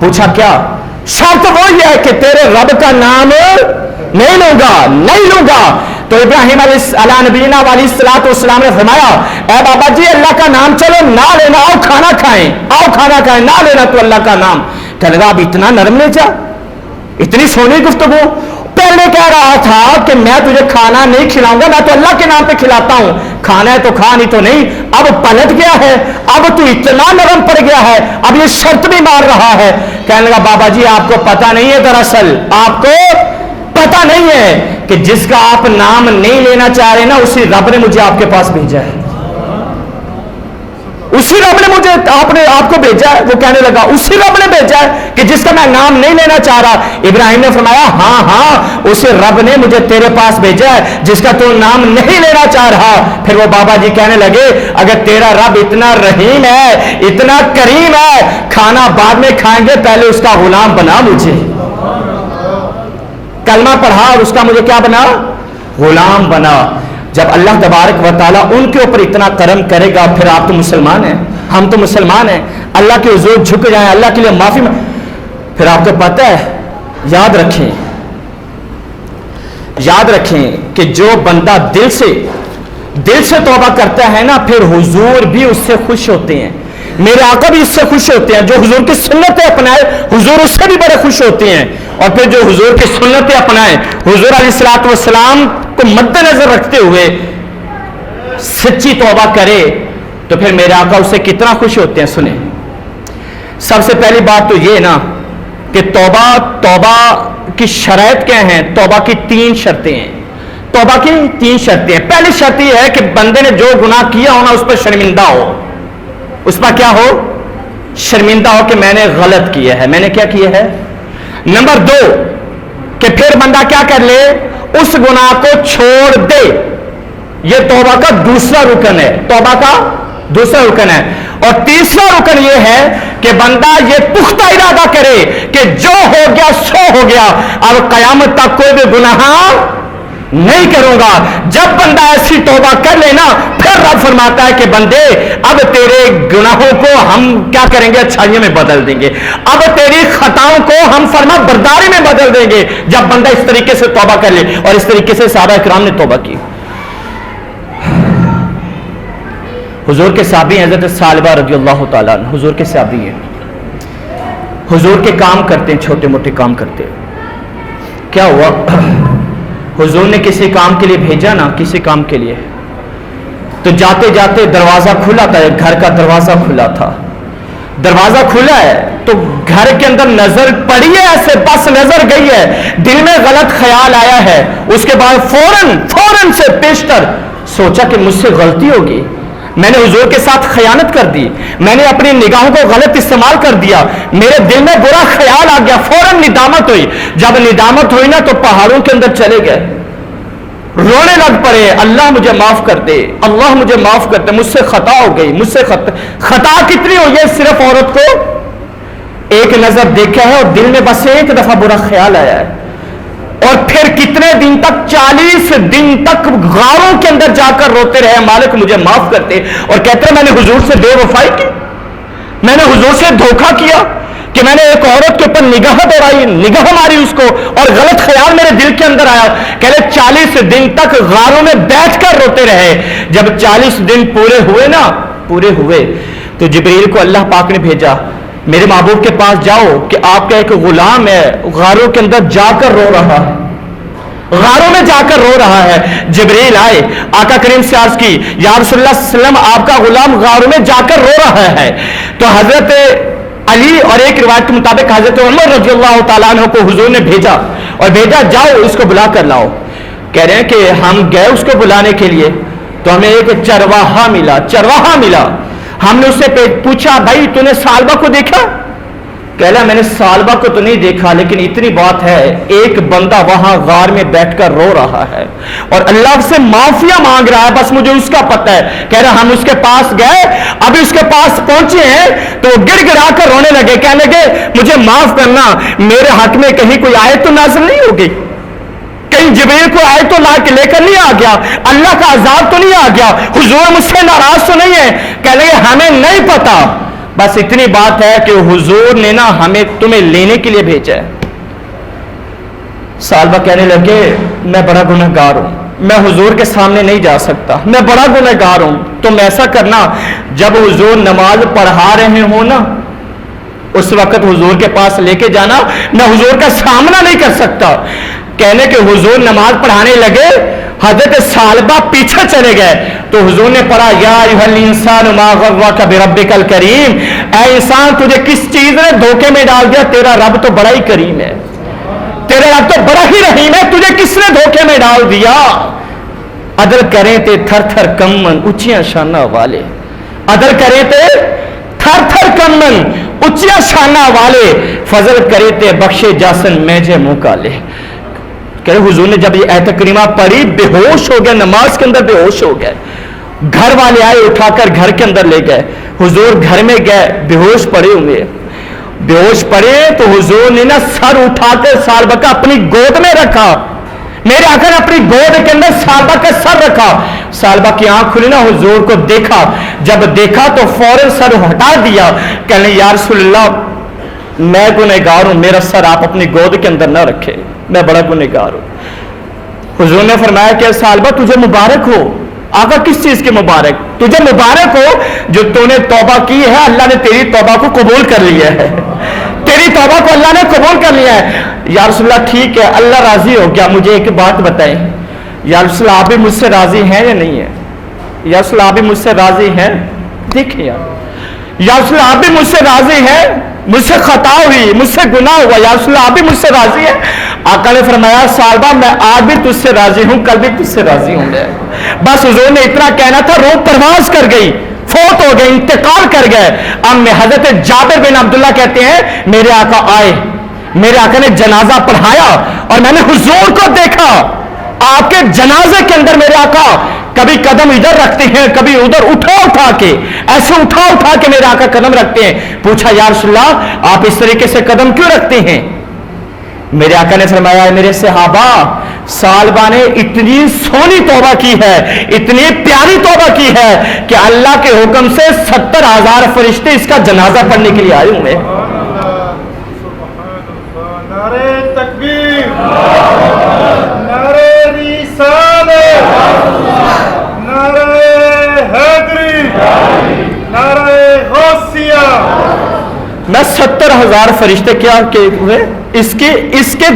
پوچھا کیا؟ شرط وہ یہ ہے کہ تیرے رب کا نام نہیں لوں گا، نہیں لوں گا۔ تو ابراہیم علیہ نبینا علیہ الصلوۃ والسلام نے فرمایا اے بابا جی اللہ کا نام چلو نہ لینا، آؤ کھانا کھائیں، آؤ کھانا کھائیں، نہ لینا تو اللہ کا نام۔ کہنے لگا اب اتنا نرم لے جا، اتنی سونی گفتگو؟ پہلے کہہ رہا تھا کہ میں تجھے کھانا نہیں کھلاؤں گا، میں تو اللہ کے نام پہ کھلاتا ہوں، کھانا ہے تو کھا نہیں تو نہیں۔ اب پلٹ گیا ہے، اب تو اتنا نرم پڑ گیا ہے، اب یہ شرط بھی مار رہا ہے۔ کہنے لگا بابا جی آپ کو پتہ نہیں ہے، دراصل آپ کو پتہ پتا نہیں ہے کہ جس کا آپ نام نہیں لینا چاہ رہے نا اسی رب نے مجھے آپ کے پاس بھیجا ہے، اسی رب نے مجھے آپ کو بھیجا ہے۔ وہ کہنے لگا اسی رب نے بھیجا ہے کہ جس کا میں نام نہیں لینا چاہ رہا۔ ابراہیم نے فرمایا ہاں اسی رب نے مجھے تیرے پاس بھیجا ہے جس کا تو نام نہیں لینا چاہ رہا۔ پھر وہ بابا جی کہنے لگے اگر تیرا رب اتنا رحیم ہے، اتنا کریم ہے، کھانا بعد میں کھائیں گے، پہلے اس کا غلام بنا مجھے۔ کلمہ پڑھا اور اس کا مجھے کیا بنا؟ غلام بنا۔ جب اللہ تبارک و تعالیٰ ان کے اوپر اتنا کرم کرے گا، پھر آپ تو مسلمان ہیں، ہم تو مسلمان ہیں، اللہ کے حضور جھک جائیں، اللہ کے لیے معافی پھر آپ کو پتہ ہے، یاد رکھیں کہ جو بندہ دل سے توبہ کرتا ہے نا، پھر حضور بھی اس سے خوش ہوتے ہیں، میرے آقا بھی اس سے خوش ہوتے ہیں۔ جو حضور کی سنتیں اپنائے حضور اس سے بھی بڑے خوش ہوتے ہیں، اور پھر جو حضور کی سنتیں اپنائے، حضور علیہ الصلوۃ والسلام کو مد نظر رکھتے ہوئے سچی توبہ کرے، تو پھر میرے آقا اس سے کتنا خوش ہوتے ہیں۔ سنیں، سب سے پہلی بات تو یہ نا کہ توبہ کی شرائط کیا ہیں؟ توبہ کی 3 شرطیں ہیں۔ توبہ کی 3 شرطیں ہیں۔ پہلی شرط یہ ہے کہ بندے نے جو گناہ کیا ہونا اس پر شرمندہ ہو، اس پر کیا ہو؟ شرمندہ ہو کہ میں نے غلط کیا ہے، میں نے کیا کیا ہے۔ نمبر 2 کہ پھر بندہ کیا کر لے؟ اس گناہ کو چھوڑ دے۔ یہ توبہ کا دوسرا رکن ہے، توبہ کا دوسرا رکن ہے۔ اور تیسرا رکن یہ ہے کہ بندہ یہ پختہ ارادہ کرے کہ جو ہو گیا سو ہو گیا، اب قیامت تک کوئی بھی گناہ نہیں کروں گا۔ جب بندہ ایسی توبہ کر لینا، پھر رب فرماتا ہے کہ بندے اب تیرے گناہوں کو ہم کیا کریں گے؟ اچھائیوں میں بدل دیں گے، اب تیری خطاؤں کو ہم فرما برداری میں بدل دیں گے۔ جب بندہ اس طریقے سے توبہ کر لے، اور اس طریقے سے صحابہ کرام نے توبہ کی۔ حضور کے صحابی ہیں حضرت ثعلبہ رضی اللہ تعالیٰ عنہ، حضور کے صحابی ہیں، حضور کے کام کرتے ہیں، چھوٹے موٹے کام کرتے ہیں۔ کیا ہوا؟ حضور نے کسی کام کے لیے بھیجا نا، کسی کام کے لیے، تو جاتے جاتے دروازہ کھلا تھا، گھر کا دروازہ کھلا تھا، دروازہ کھلا ہے تو گھر کے اندر نظر پڑی ہے، ایسے بس نظر گئی ہے، دل میں غلط خیال آیا ہے، اس کے بعد فوراً سے پیشتر سوچا کہ مجھ سے غلطی ہوگی، میں نے حضور کے ساتھ خیانت کر دی، میں نے اپنی نگاہوں کو غلط استعمال کر دیا، میرے دل میں برا خیال آ گیا، فوراً ندامت ہوئی۔ جب ندامت ہوئی نا تو پہاڑوں کے اندر چلے گئے، رونے لگ پڑے، اللہ مجھے معاف کر دے، اللہ مجھے معاف کر دے، مجھ سے خطا ہو گئی، مجھ سے خطا کتنی ہوئی ہے؟ صرف عورت کو ایک نظر دیکھا ہے اور دل میں بس ایک دفعہ برا خیال آیا ہے، اور پھر کتنے دن تک؟ 40 دن تک غاروں کے اندر جا کر روتے رہے، مالک مجھے معاف کر دے، اور کہتے ہیں میں نے حضور سے بے وفائی کی، میں نے حضور سے دھوکہ کیا کہ میں نے ایک عورت کے اوپر نگاہ ماری اس کو، اور غلط خیال میرے دل کے اندر آیا۔ کہتے 40 دن تک غاروں میں بیٹھ کر روتے رہے۔ جب 40 دن پورے ہوئے تو جبریل کو اللہ پاک نے بھیجا، میرے محبوب کے پاس جاؤ کہ آپ کا ایک غلام ہے غاروں کے اندر جا کر رو رہا ہے، غاروں میں جا کر رو رہا ہے۔ جبریل آئے، آقا کریم سے عرض کی یا رسول اللہ صلی اللہ علیہ وسلم آپ کا غلام غاروں میں جا کر رو رہا ہے۔ تو حضرت علی اور ایک روایت کے مطابق حضرت عمر رضی اللہ تعالیٰ عنہ کو حضور نے بھیجا جاؤ اس کو بلا کر لاؤ۔ کہہ رہے ہیں کہ ہم گئے اس کو بلانے کے لیے تو ہمیں ایک چرواہا ملا، ہم نے اس سے پوچھا بھائی تو نے ثعلبہ کو دیکھا؟ کہہ رہا میں نے ثعلبہ کو تو نہیں دیکھا، لیکن اتنی بات ہے ایک بندہ وہاں غار میں بیٹھ کر رو رہا ہے اور اللہ سے معافیا مانگ رہا ہے، بس مجھے اس کا پتہ ہے۔ کہہ رہا ہم اس کے پاس گئے، ابھی اس کے پاس پہنچے ہیں تو گڑ گڑا کر رونے لگے، کہنے لگے مجھے معاف کرنا، میرے حق میں کہیں کوئی آیت تو نازل نہیں ہوگی، کہیں جبریل کو آیت تو لا کے لے کر نہیں آ گیا، اللہ کا عذاب تو نہیں آ گیا، حضور مجھ سے ناراض تو نہیں ہے؟ کہنے لگے ہمیں نہیں پتا، بس اتنی بات ہے کہ حضور نے نا ہمیں تمہیں لینے کے لیے بھیجا ہے۔ ثعلبہ کہنے لگے میں بڑا گنہگار ہوں، میں حضور کے سامنے نہیں جا سکتا، میں بڑا گنہگار ہوں، تم ایسا کرنا جب حضور نماز پڑھا رہے ہوں نا اس وقت حضور کے پاس لے کے جانا، میں حضور کا سامنا نہیں کر سکتا۔ کہنے کہ حضور نماز پڑھانے لگے، حضرت ثعلبہ پیچھے چلے گئے تو حضور نے پڑھا یا ایھا الانسان ما غرک بربک الکریم، اے انسان تجھے کس چیز نے دھوکے میں ڈال دیا، تیرا رب تو بڑا ہی کریم ہے، تیرا رب تو بڑا ہی رحیم ہے، تجھے میں ڈال دیا. ادر کریں تے تھر تھر کمن اچیاں شانہ والے, ادر کریں تے تھر تھر کمن اچیاں شانہ والے, فضل کرے تے بخشے جاسن میجے منہ کالے. کہ حضور نے جب یہ آیت کریمہ پڑھی بے ہوش ہو گئے, نماز کے اندر بے ہوش ہو گئے. گھر والے آئے اٹھا کر گھر کے اندر لے گئے. حضور گھر میں گئے, بے ہوش پڑے ہوئے. بے ہوش پڑے تو حضور نے نا سر اٹھا کر سالبہ کا اپنی گود میں رکھا. میرے آقا نے اپنی گود کے اندر سالبہ کا سر رکھا. سالبہ کی آنکھ کھلی نا, حضور کو دیکھا. جب دیکھا تو فوراً سر ہٹا دیا. کہنے یا رسول اللہ میں گنہگار ہوں, میرا سر آپ اپنی گود کے اندر نہ رکھے, میں بڑا گنہگار ہوں. حضور نے فرمایا کہ سالبہ تجھے مبارک ہو. آقا کس چیز کے مبارک؟ تجھے مبارک ہو جو تو نے توبہ کی ہے, اللہ نے تیری توبہ کو قبول کر لیا ہے. تیری توبہ کو اللہ نے قبول کر لیا ہے. یا رسول اللہ ٹھیک ہے, اللہ راضی ہو گیا, مجھے ایک بات بتائیں. یا رسول اللہ آپ بھی مجھ سے راضی ہیں یا نہیں ہے؟ یا رسول اللہ آپ بھی مجھ سے راضی ہیں؟ دیکھیں یار, یا رسول اللہ آپ بھی مجھ سے راضی ہیں؟ مجھ سے خطا ہوئی, مجھ سے گناہ ہوا, یا رسول اللہ آپ بھی مجھ سے راضی ہیں؟ آقا نے فرمایا سالبہ میں آج بھی تجھ سے راضی ہوں, کل بھی تجھ سے راضی ہوں گے. بس حضور نے اتنا کہنا تھا, روح پرواز کر گئی, فوت ہو گئے, انتقال کر گئے. اب میں حضرت جابر بن عبداللہ کہتے ہیں میرے آقا آئے, میرے آقا نے جنازہ پڑھایا اور میں نے حضور کو دیکھا. آپ کے جنازے کے اندر میرے آقا کبھی قدم ادھر رکھتے ہیں, کبھی ادھر اٹھا کے, ایسے اٹھا کے میرے آقا قدم رکھتے ہیں. پوچھا یا رسول اللہ آپ اس طریقے سے قدم کیوں رکھتے ہیں؟ میرے آقا نے فرمایا میرے صحابہ سالبہ نے اتنی سونی توبہ کی ہے, اتنی پیاری توبہ کی ہے کہ اللہ کے حکم سے 70,000 فرشتے اس کا جنازہ پڑھنے کے لیے آئے ہوئے. نعرہ تکبیر, نعرہ رسالت, نعرہ حیدری, نعرہ غوثیہ. میں 70,000 فرشتے کیا کہ ہوئے اس کے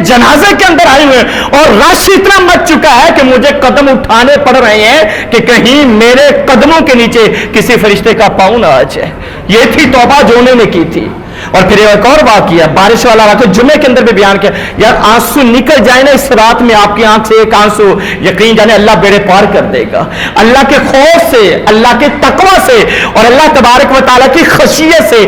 جنازے کے اندر آئے ہوئے, اور رش اتنا مچ چکا ہے کہ مجھے قدم اٹھانے پڑ رہے ہیں کہ کہیں میرے قدموں کے نیچے کسی فرشتے کا پاؤں نہ آ جائے. یہ تھی توبہ جو انہوں نے کی تھی. اور پھر ایک اور واقعہ, بارش والا واقعہ جمعے کے اندر بھی بیان کیا. یار آنسو نکل جائے نا اس رات میں, آپ کی آنکھ سے ایک آنسو, یقین جانے اللہ بیڑے پار کر دے گا. اللہ کے خوف سے, اللہ کے تقوی سے اور اللہ تبارک و تعالیٰ کی خشیت سے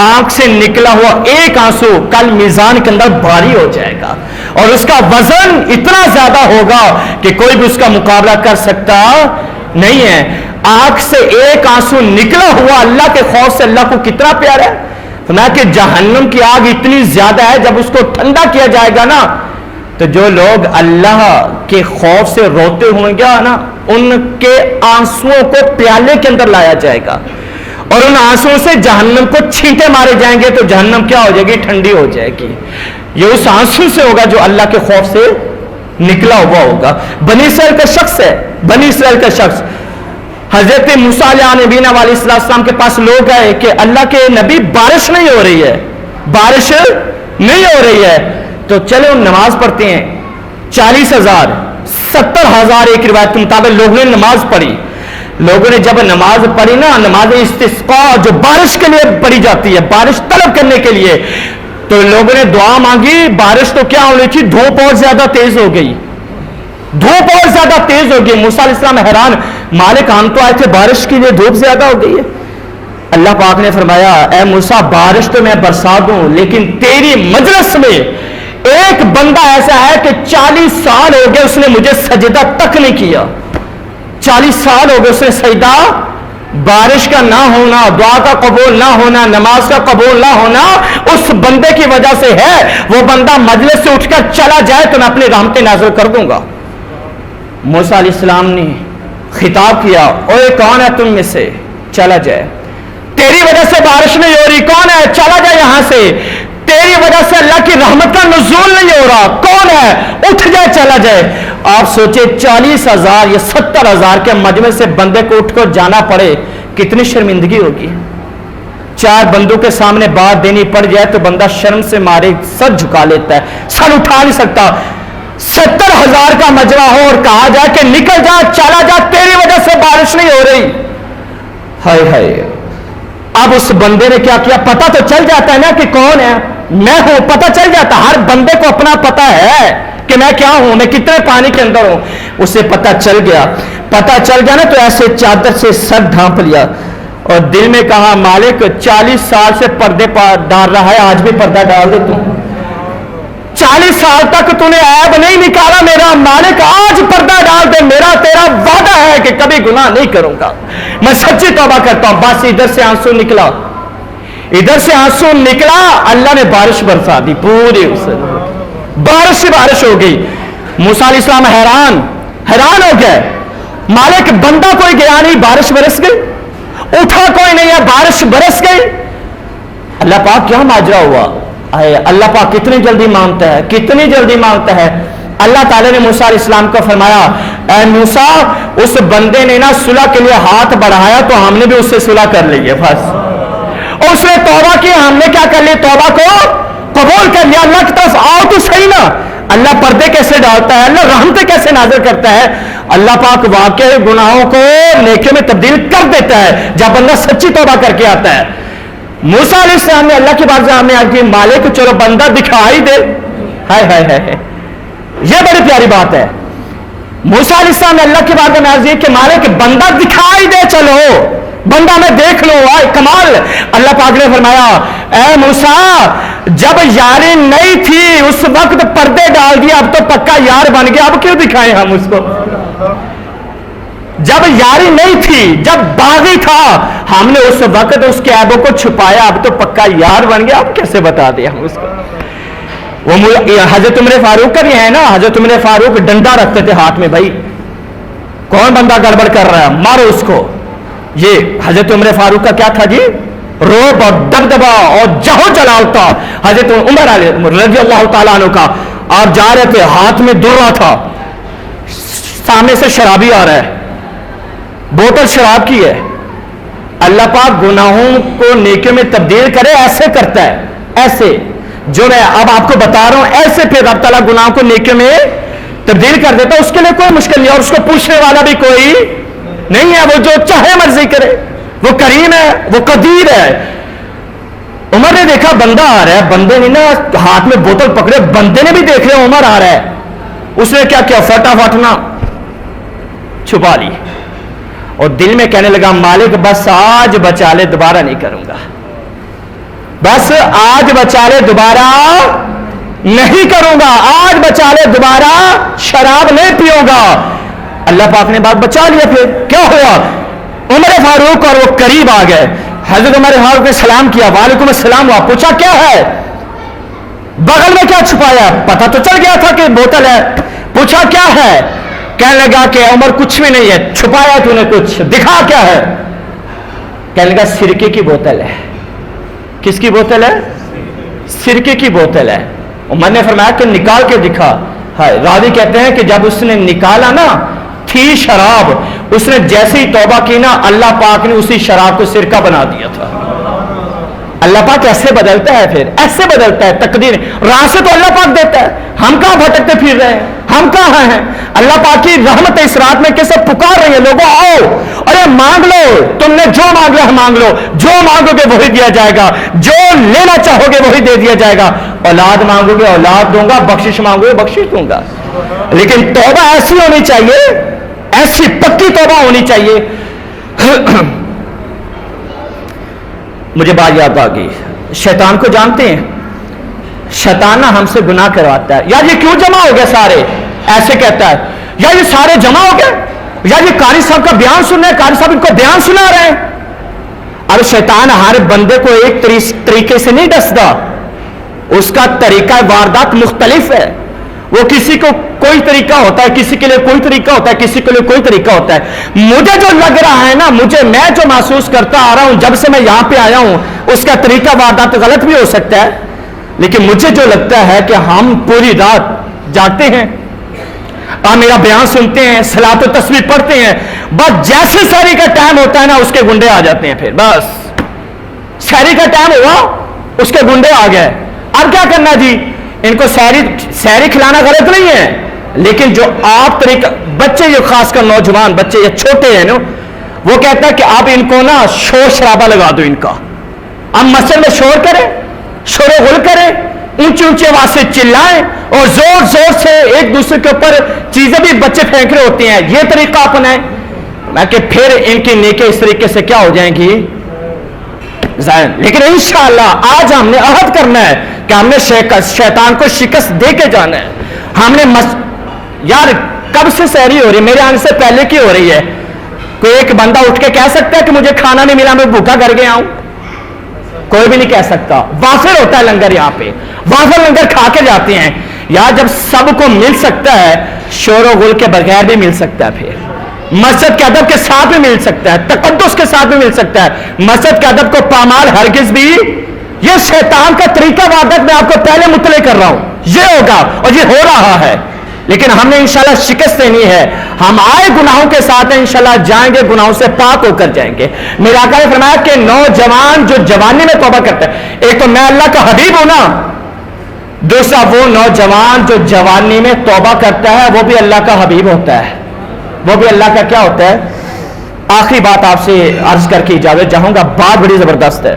آنکھ سے نکلا ہوا ایک آنسو کل میزان کے اندر بھاری ہو جائے گا, اور اس کا وزن اتنا زیادہ ہوگا کہ کوئی بھی اس کا مقابلہ کر سکتا نہیں ہے. آنکھ سے ایک آنسو نکلا ہوا اللہ کے خوف سے اللہ کو کتنا پیارا ہے. فرمایا کہ جہنم کی آگ اتنی زیادہ ہے, جب اس کو ٹھنڈا کیا جائے گا نا تو جو لوگ اللہ کے خوف سے روتے ہوں گے نا, ان کے آنسوؤں کو پیالے کے اندر لایا جائے گا, اور ان آنسوؤں سے جہنم کو چھینٹے مارے جائیں گے تو جہنم کیا ہو جائے گی؟ ٹھنڈی ہو جائے گی. یہ اس آنسو سے ہوگا جو اللہ کے خوف سے نکلا ہوا ہوگا. بنی اسرائیل کا شخص ہے, بنی اسرائیل کا شخص حضرت موسیٰ علیہ نبینا علیہ السلام کے پاس لوگ آئے کہ اللہ کے نبی بارش نہیں ہو رہی ہے, بارش نہیں ہو رہی ہے, تو چلے ان نماز پڑھتے ہیں. 40,000 70,000 ایک روایت کے مطابق لوگوں نے نماز پڑھی. لوگوں نے جب نماز پڑھی نا, نماز استسقاء جو بارش کے لیے پڑھی جاتی ہے, بارش طلب کرنے کے لیے, تو لوگوں نے دعا مانگی. بارش تو کیا ہونی تھی, دھوپ اور زیادہ تیز ہو گئی, دھوپ اور زیادہ تیز ہو گئی. موسیٰ علیہ السلام حیران, مالک ہم تو آئے تھے بارش کے لیے, دھوپ زیادہ ہو گئی ہے. اللہ پاک نے فرمایا اے موسیٰ بارش تو میں برسا دوں, لیکن تیری مجلس میں ایک بندہ ایسا ہے کہ 40 سال ہو گئے اس نے مجھے سجدہ تک نہیں کیا. 40 سال ہو گئے اس نے سجدہ. بارش کا نہ ہونا, دعا کا قبول نہ ہونا, نماز کا قبول نہ ہونا اس بندے کی وجہ سے ہے. وہ بندہ مجلس سے اٹھ کر چلا جائے تو میں اپنی رحمتیں نازل کر دوں گا. موسیٰ علیہ السلام نے خطاب کیا, اوے کون ہے تم میں سے, چلا جائے, تیری وجہ سے بارش نہیں ہو رہی, کون ہے, چلا جائے یہاں سے, تیری وجہ سے اللہ کی رحمت کا نزول نہیں ہو رہا, کون ہے, اٹھ جائے, چلا جائے. آپ سوچے 40,000 یا 70,000 کے مجمع سے بندے کو اٹھ کر جانا پڑے, کتنی شرمندگی ہوگی. 4 بندوں کے سامنے بات دینی پڑ جائے تو بندہ شرم سے مارے سر جھکا لیتا ہے, سر اٹھا نہیں سکتا. 70,000 کا مجمع ہو اور کہا جائے کہ نکل جا, چلا جا, تیری وجہ سے بارش نہیں ہو رہی. ہائے ہائے. اب اس بندے نے کیا کیا, پتہ تو چل جاتا ہے نا کہ کون ہے, میں ہوں, پتہ چل جاتا. ہر بندے کو اپنا پتہ ہے کہ میں کیا ہوں, میں کتنے پانی کے اندر ہوں. اسے پتہ چل گیا نا, تو ایسے چادر سے سر ڈھانپ لیا اور دل میں کہا مالک 40 سال سے پردے ڈال رہا ہے, آج بھی پردہ ڈال دے تو. 40 سال تک تو نے عیب نہیں نکالا میرا مالک, آج پردہ ڈال دے. میرا تیرا وعدہ ہے کہ کبھی گناہ نہیں کروں گا, میں سچی توبہ کرتا ہوں. بس ادھر سے آنسو نکلا, اللہ نے بارش برسا دی, پوری بارش ہو گئی. موسیٰ علیہ السلام حیران ہو گئے. مالک بندہ کوئی گیا نہیں, بارش برس گئی. اٹھا کوئی نہیں ہے, بارش برس گئی. اللہ پاک کیا ماجرا ہوا؟ اللہ پاک کتنی جلدی مانگتا ہے. اللہ تعالیٰ نے موسیٰ علیہ السلام کو فرمایا, اے موسیٰ, اس بندے نے نا صلح کے لیے ہاتھ بڑھایا تو ہم نے بھی اس سے صلح کر لی ہے. بس اس نے توبہ کی, ہم نے کیا کر لی, توبہ کو قبول کر لیا. اللہ کی طرف آؤ تو صحیح نا. اللہ پردے کیسے ڈالتا ہے, اللہ رحمتیں کیسے نازل کرتا ہے. اللہ پاک واقعی گناہوں کو نیکیوں میں تبدیل کر دیتا ہے جب بندہ سچی توبہ کر کے آتا ہے. موسیٰ علیہ السلام نے اللہ کی بات سامنے آ کے مالک چلو بندہ دکھائی دے. ہائے یہ بڑی پیاری بات ہے. موسیٰ علیہ السلام نے اللہ کی بات میں عرض کی کہ مالک بندہ دکھائی دے, چلو بندہ میں دیکھ لو. آئے کمال. اللہ پاک نے فرمایا, اے موسیٰ جب یاری نہیں تھی اس وقت پردے ڈال دیا, اب تو پکا یار بن گیا, اب کیوں دکھائیں ہم اس کو. جب یاری نہیں تھی, جب باغی تھا, ہم نے اس وقت اس کے عیبوں کو چھپایا, اب تو پکا یار بن گیا, اب کیسے بتا دیں ہم اس کو. وہ حضرت عمر فاروق کا بھی ہے نا, حضرت عمر فاروق ڈنڈا رکھتے تھے ہاتھ میں, بھائی کون بندہ گڑبڑ کر رہا ہے مارو اس کو. یہ حضرت عمر فاروق کا کیا تھا جی, روب اور دبدبا اور جہو جلال تھا. حضرت عمر رضی اللہ تعالیٰ عنہ کا, آپ جا رہے تھے, ہاتھ میں درہ تھا, سامنے سے شرابی آ رہا ہے, بوتل شراب کی ہے. اللہ پاک گناہوں کو نیکیوں میں تبدیل کرے, ایسے کرتا ہے, ایسے جو میں اب آپ کو بتا رہا ہوں, ایسے پھر رب تعالیٰ گناہوں کو نیکیوں میں تبدیل کر دیتا ہے. اس کے لیے کوئی مشکل نہیں, اور اس کو پوچھنے والا بھی کوئی نہیں ہے, وہ جو چاہے مرضی کرے, وہ کریم ہے, وہ قدیر ہے. عمر نے دیکھا بندہ آ رہا ہے, بندے نے نا ہاتھ میں بوتل پکڑے, بندے نے بھی دیکھ لیا عمر آ رہا ہے, اس نے کیا فٹافٹ نا چھپا لی اور دل میں کہنے لگا مالک بس آج بچا لے, دوبارہ نہیں کروں گا, بس آج بچا لے, دوبارہ نہیں کروں گا, آج بچا لے, دوبارہ شراب نہیں پیوں گا. اللہ پاک نے بات بچا لیا. پھر کیا ہوا, عمر فاروق اور وہ قریب آ گئے. حضرت عمر فاروق نے سلام کیا, وعلیکم السلام ہوا, پوچھا کیا ہے, بغل میں کیا چھپایا, پتہ تو چل گیا تھا کہ بوتل ہے. پوچھا کیا ہے, کہنے لگا کہ عمر کچھ بھی نہیں ہے, چھپایا تو نے کچھ, دکھا کیا ہے. کہنے لگا سرکے کی بوتل ہے. کس کی بوتل ہے, سرکے کی بوتل ہے. عمر نے فرمایا کہ نکال کے دکھا. راوی کہتے ہیں کہ جب اس نے نکالا نا, تھی شراب, اس نے جیسے ہی توبہ کی نا, اللہ پاک نے اسی شراب کو سرکہ بنا دیا تھا. اللہ پاک ایسے بدلتا ہے, پھر ایسے بدلتا ہے تقدیر. راستہ تو اللہ پاک دیتا ہے, ہم کہاں بھٹکتے پھر رہے ہیں, ہم کہاں ہیں. اللہ پاک کی رحمت اس رات میں کیسے پکار رہی ہے, لوگوں آؤ, ارے مانگ لو, تم نے جو مانگا ہے مانگ لو, جو مانگو گے وہی دیا جائے گا, جو لینا چاہو گے وہی دے دیا جائے گا. اولاد مانگو گے اولاد دوں گا, بخشش مانگو گے بخشش دوں گا. لیکن توبہ ایسی ہونی چاہیے, ایسی پکی توبہ ہونی چاہیے. مجھے بات یاد آ گئی, شیطان کو جانتے ہیں, شیطان ہم سے گناہ کرواتا ہے. یار یہ کیوں جمع ہو گئے سارے, ایسے کہتا ہے, یار یہ سارے جمع ہو گئے, یار یہ قاری صاحب کا بیان سن رہے ہیں, قاری صاحب ان کو بیان سنا رہے ہیں. اب شیطان ہر بندے کو ایک طریقے سے نہیں ڈستا, اس کا طریقہ واردات مختلف ہے. وہ کسی کو کوئی طریقہ ہوتا ہے, کسی کے لیے کوئی طریقہ ہوتا ہے, کسی کے لیے کوئی طریقہ ہوتا ہے. مجھے جو لگ رہا ہے نا, میں جو محسوس کرتا آ رہا ہوں جب سے میں یہاں پہ آیا ہوں, اس کا طریقہ واردات غلط بھی ہو سکتا ہے, لیکن مجھے جو لگتا ہے کہ ہم پوری رات جاگتے ہیں, آپ میرا بیان سنتے ہیں, صلاۃ و تسبیح پڑھتے ہیں, بس جیسے سحری کا ٹائم ہوتا ہے نا اس کے گنڈے آ جاتے ہیں. پھر بس سحری کا ٹائم ہوا, اس کے گنڈے آ گئے. اب کیا کرنا جی, ان کو سحری کھلانا غلط نہیں ہے, لیکن جو آپ طریقہ, بچے جو خاص کر نوجوان بچے یا چھوٹے ہیں نا, وہ کہتا ہے کہ آپ ان کو نا شور شرابہ لگا دو ان کا, اب مسجد میں شور کریں, شور و غل کریں, اونچے اونچے آواز سے چلائیں اور زور زور سے ایک دوسرے کے اوپر چیزیں بھی بچے پھینک رہے ہوتے ہیں، یہ طریقہ اپنائیں کہ پھر ان کی نیکیں اس طریقے سے کیا ہو جائیں گی ظاہر۔ لیکن انشاءاللہ آج ہم نے عہد کرنا ہے کہ ہم نے شیطان کو شکست دے کے جانا ہے۔ ہم نے یار کب سے سحری ہو رہی ہے؟ میرے آنے سے پہلے کی ہو رہی ہے؟ کوئی ایک بندہ اٹھ کے کہہ سکتا ہے کہ مجھے کھانا نہیں ملا، میں بھوکا کر گیا ہوں؟ کوئی بھی نہیں کہہ سکتا۔ وافر ہوتا ہے لنگر، یہاں پہ وافر لنگر کھا کے جاتے ہیں یار۔ جب سب کو مل سکتا ہے، شور و غل کے بغیر بھی مل سکتا ہے، پھر مسجد کے ادب کے ساتھ بھی مل سکتا ہے، تقدس کے ساتھ بھی مل سکتا ہے، مسجد کے ادب کو پامال ہرگز بھی۔ یہ شیطان کا طریقہ وعدت میں آپ کو پہلے مطلع کر رہا ہوں، یہ ہوگا اور یہ ہو رہا ہے، لیکن ہم نے انشاءاللہ شکست دینی ہے۔ ہم آئے گناہوں کے ساتھ ہیں، انشاءاللہ جائیں گے گناہوں سے پاک ہو کر جائیں گے۔ میرے آقا نے فرمایا کہ نوجوان جو جوانی میں توبہ کرتا ہے، ایک تو میں اللہ کا حبیب ہوں نا، دوسرا وہ نوجوان جو جوانی میں توبہ کرتا ہے وہ بھی اللہ کا حبیب ہوتا ہے، وہ بھی اللہ کا کیا ہوتا ہے۔ آخری بات آپ سے عرض کر کے اجازت چاہوں گا، بات بڑی زبردست ہے۔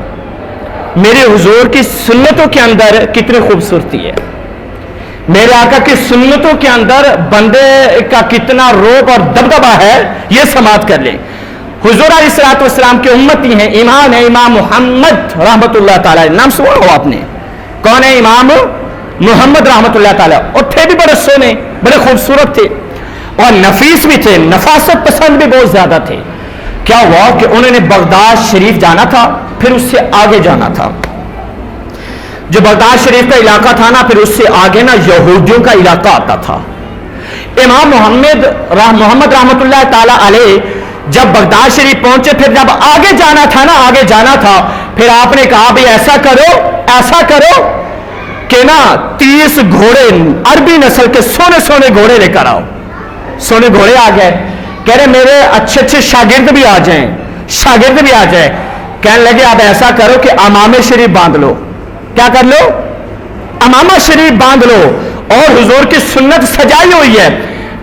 میرے حضور کی سنتوں کے اندر کتنی خوبصورتی ہے، میرے آقا کی سنتوں کے اندر بندے کا کتنا روب اور دبدبہ ہے، یہ سماعت کر لیں۔ حضور علیہ الصلوۃ والسلام کے امتی ہیں، امام ہے امام محمد رحمت اللہ تعالی، نام سنا ہو آپ نے؟ کون ہے امام محمد رحمت اللہ تعالی؟ اور تھے بھی بڑے سونے، بڑے خوبصورت تھے اور نفیس بھی تھے، نفاست پسند بھی بہت زیادہ تھے۔ کیا ہوا کہ انہوں نے بغداد شریف جانا تھا، پھر اس سے آگے جانا تھا۔ جو بغداد شریف کا علاقہ تھا نا، پھر اس سے آگے نا یہودیوں کا علاقہ آتا تھا۔ امام محمد رحمت اللہ تعالی علیہ جب بغداد شریف پہنچے، پھر جب آگے جانا تھا نا، آگے جانا تھا، پھر آپ نے کہا بھی ایسا کرو کہ نا 30 گھوڑے عربی نسل کے سونے سونے گھوڑے لے کر آؤ۔ سونے گھوڑے آ گئے، کہہ رہے میرے اچھے اچھے شاگرد بھی آ جائیں، کہنے لگے آپ ایسا کرو کہ امامہ شریف باندھ لو۔ کیا کر لو؟ امامہ شریف باندھ لو۔ اور حضور کی سنت سجائی ہوئی ہے،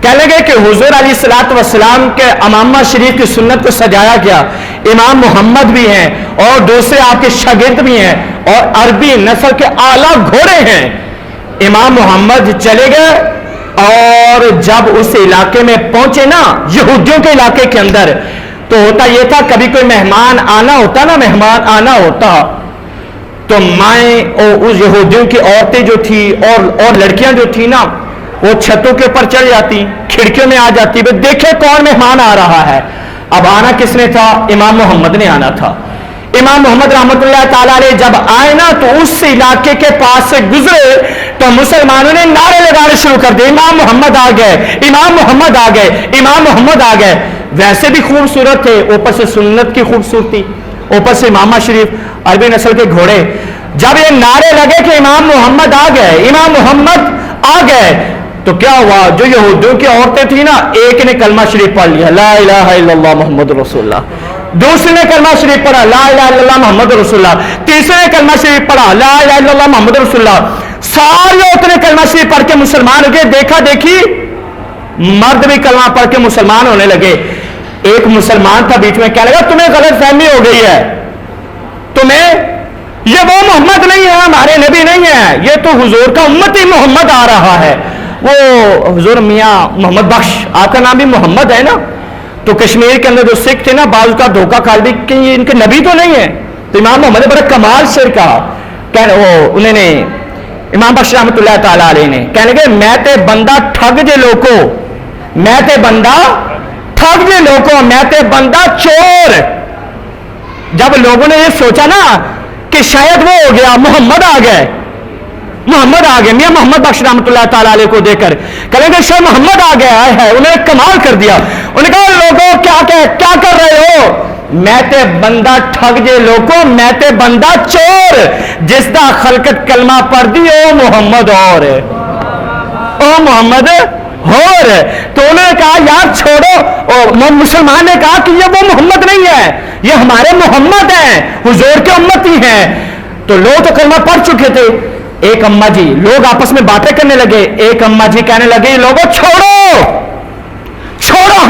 کہنے لگے کہ حضور علیہ الصلوۃ والسلام کے امامہ شریف کی سنت کو سجایا گیا، امام محمد بھی ہیں اور دوسرے آپ کے شاگرد بھی ہیں اور عربی نسل کے اعلیٰ گھوڑے ہیں۔ امام محمد چلے گئے اور جب اس علاقے میں پہنچے نا، یہودیوں کے علاقے کے اندر، تو ہوتا یہ تھا کبھی کوئی مہمان آنا ہوتا تو مائیں اور اس یہودیوں کی عورتیں جو تھی اور لڑکیاں جو تھی نا، وہ چھتوں کے اوپر چڑھ جاتی، کھڑکیوں میں آ جاتی، وہ دیکھے کون مہمان آ رہا ہے۔ اب آنا کس نے تھا؟ امام محمد نے آنا تھا۔ امام محمد رحمت اللہ تعالیٰ علیہ جب آئے نا، تو اس علاقے کے پاس سے گزرے تو مسلمانوں نے نعرے لگانے شروع کر دیے، امام محمد آ گئے، امام محمد آ گئے، امام محمد آ گئے۔ ویسے بھی خوبصورت تھے، اوپر سے سنت کی خوبصورتی، اوپر سے امامہ شریف، عربی نسل کے گھوڑے۔ جب یہ نعرے لگے کہ امام محمد آ گئے، امام محمد آ گئے، تو کیا ہوا؟ جو یہودیوں کی عورتیں تھیں نا، ایک نے کلمہ شریف پڑھ لیا، لا الہ الا اللہ محمد رسول اللہ، دوسرے نے کلمہ شریف پڑھا، لا الہ الا اللہ محمد رسول اللہ، تیسرے نے کلمہ شریف پڑھا، لا الہ الا اللہ محمد رسول اللہ۔ ساری عورتیں نے کلمہ شریف پڑھ کے مسلمان ہو گئے۔ دیکھا دیکھی مرد بھی کلمہ پڑھ کے مسلمان ہونے لگے۔ ایک مسلمان تھا بیچ میں، کہنے لگا تمہیں غلط فہمی ہو گئی ہے، یہ وہ محمد نہیں ہے، ہمارے نبی نہیں ہے، یہ تو حضور کا امتی محمد آ رہا ہے۔ وہ حضور میاں محمد بخش، آپ کا نام بھی محمد ہے نا، تو کشمیر کے اندر جو سکھ تھے نا، بعض کا دھوکہ کھا دی کہ یہ ان کے نبی تو نہیں ہے، تو امام محمد بڑا کمال شعر کہا، انہوں نے امام بخش رحمت اللہ تعالیٰ علیہ نے کہنے لگے میں تے بندہ ٹھگ جے لوکو، میں تے بندہ ٹھگ جے لوکو، میں تے بندہ چور۔ جب لوگوں نے یہ سوچا نا کہ شاید وہ ہو گیا، محمد آ گئے، میاں محمد بخش رحمت اللہ تعالیٰ علیہ کو دیکھ کر کہنے کہ شاید محمد آ گیا ہے، انہوں نے کمال کر دیا۔ انہوں نے کہا لوگوں کیا کر رہے ہو؟ میں تے بندہ ٹھگ جے لوگوں، میں تے بندہ چور، جس دا خلقت کلمہ پڑھ دی او محمد اور تو انہوں نے کہا یار چھوڑو، اور مسلمان نے کہا کہ یہ وہ محمد نہیں ہے، یہ ہمارے محمد ہیں، حضور کے امتی ہیں۔ تو لوگ تو کلمہ پڑھ چکے تھے۔ ایک اماں جی، لوگ آپس میں باتیں کرنے لگے، ایک اماں جی کہنے لگے لوگوں چھوڑو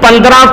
15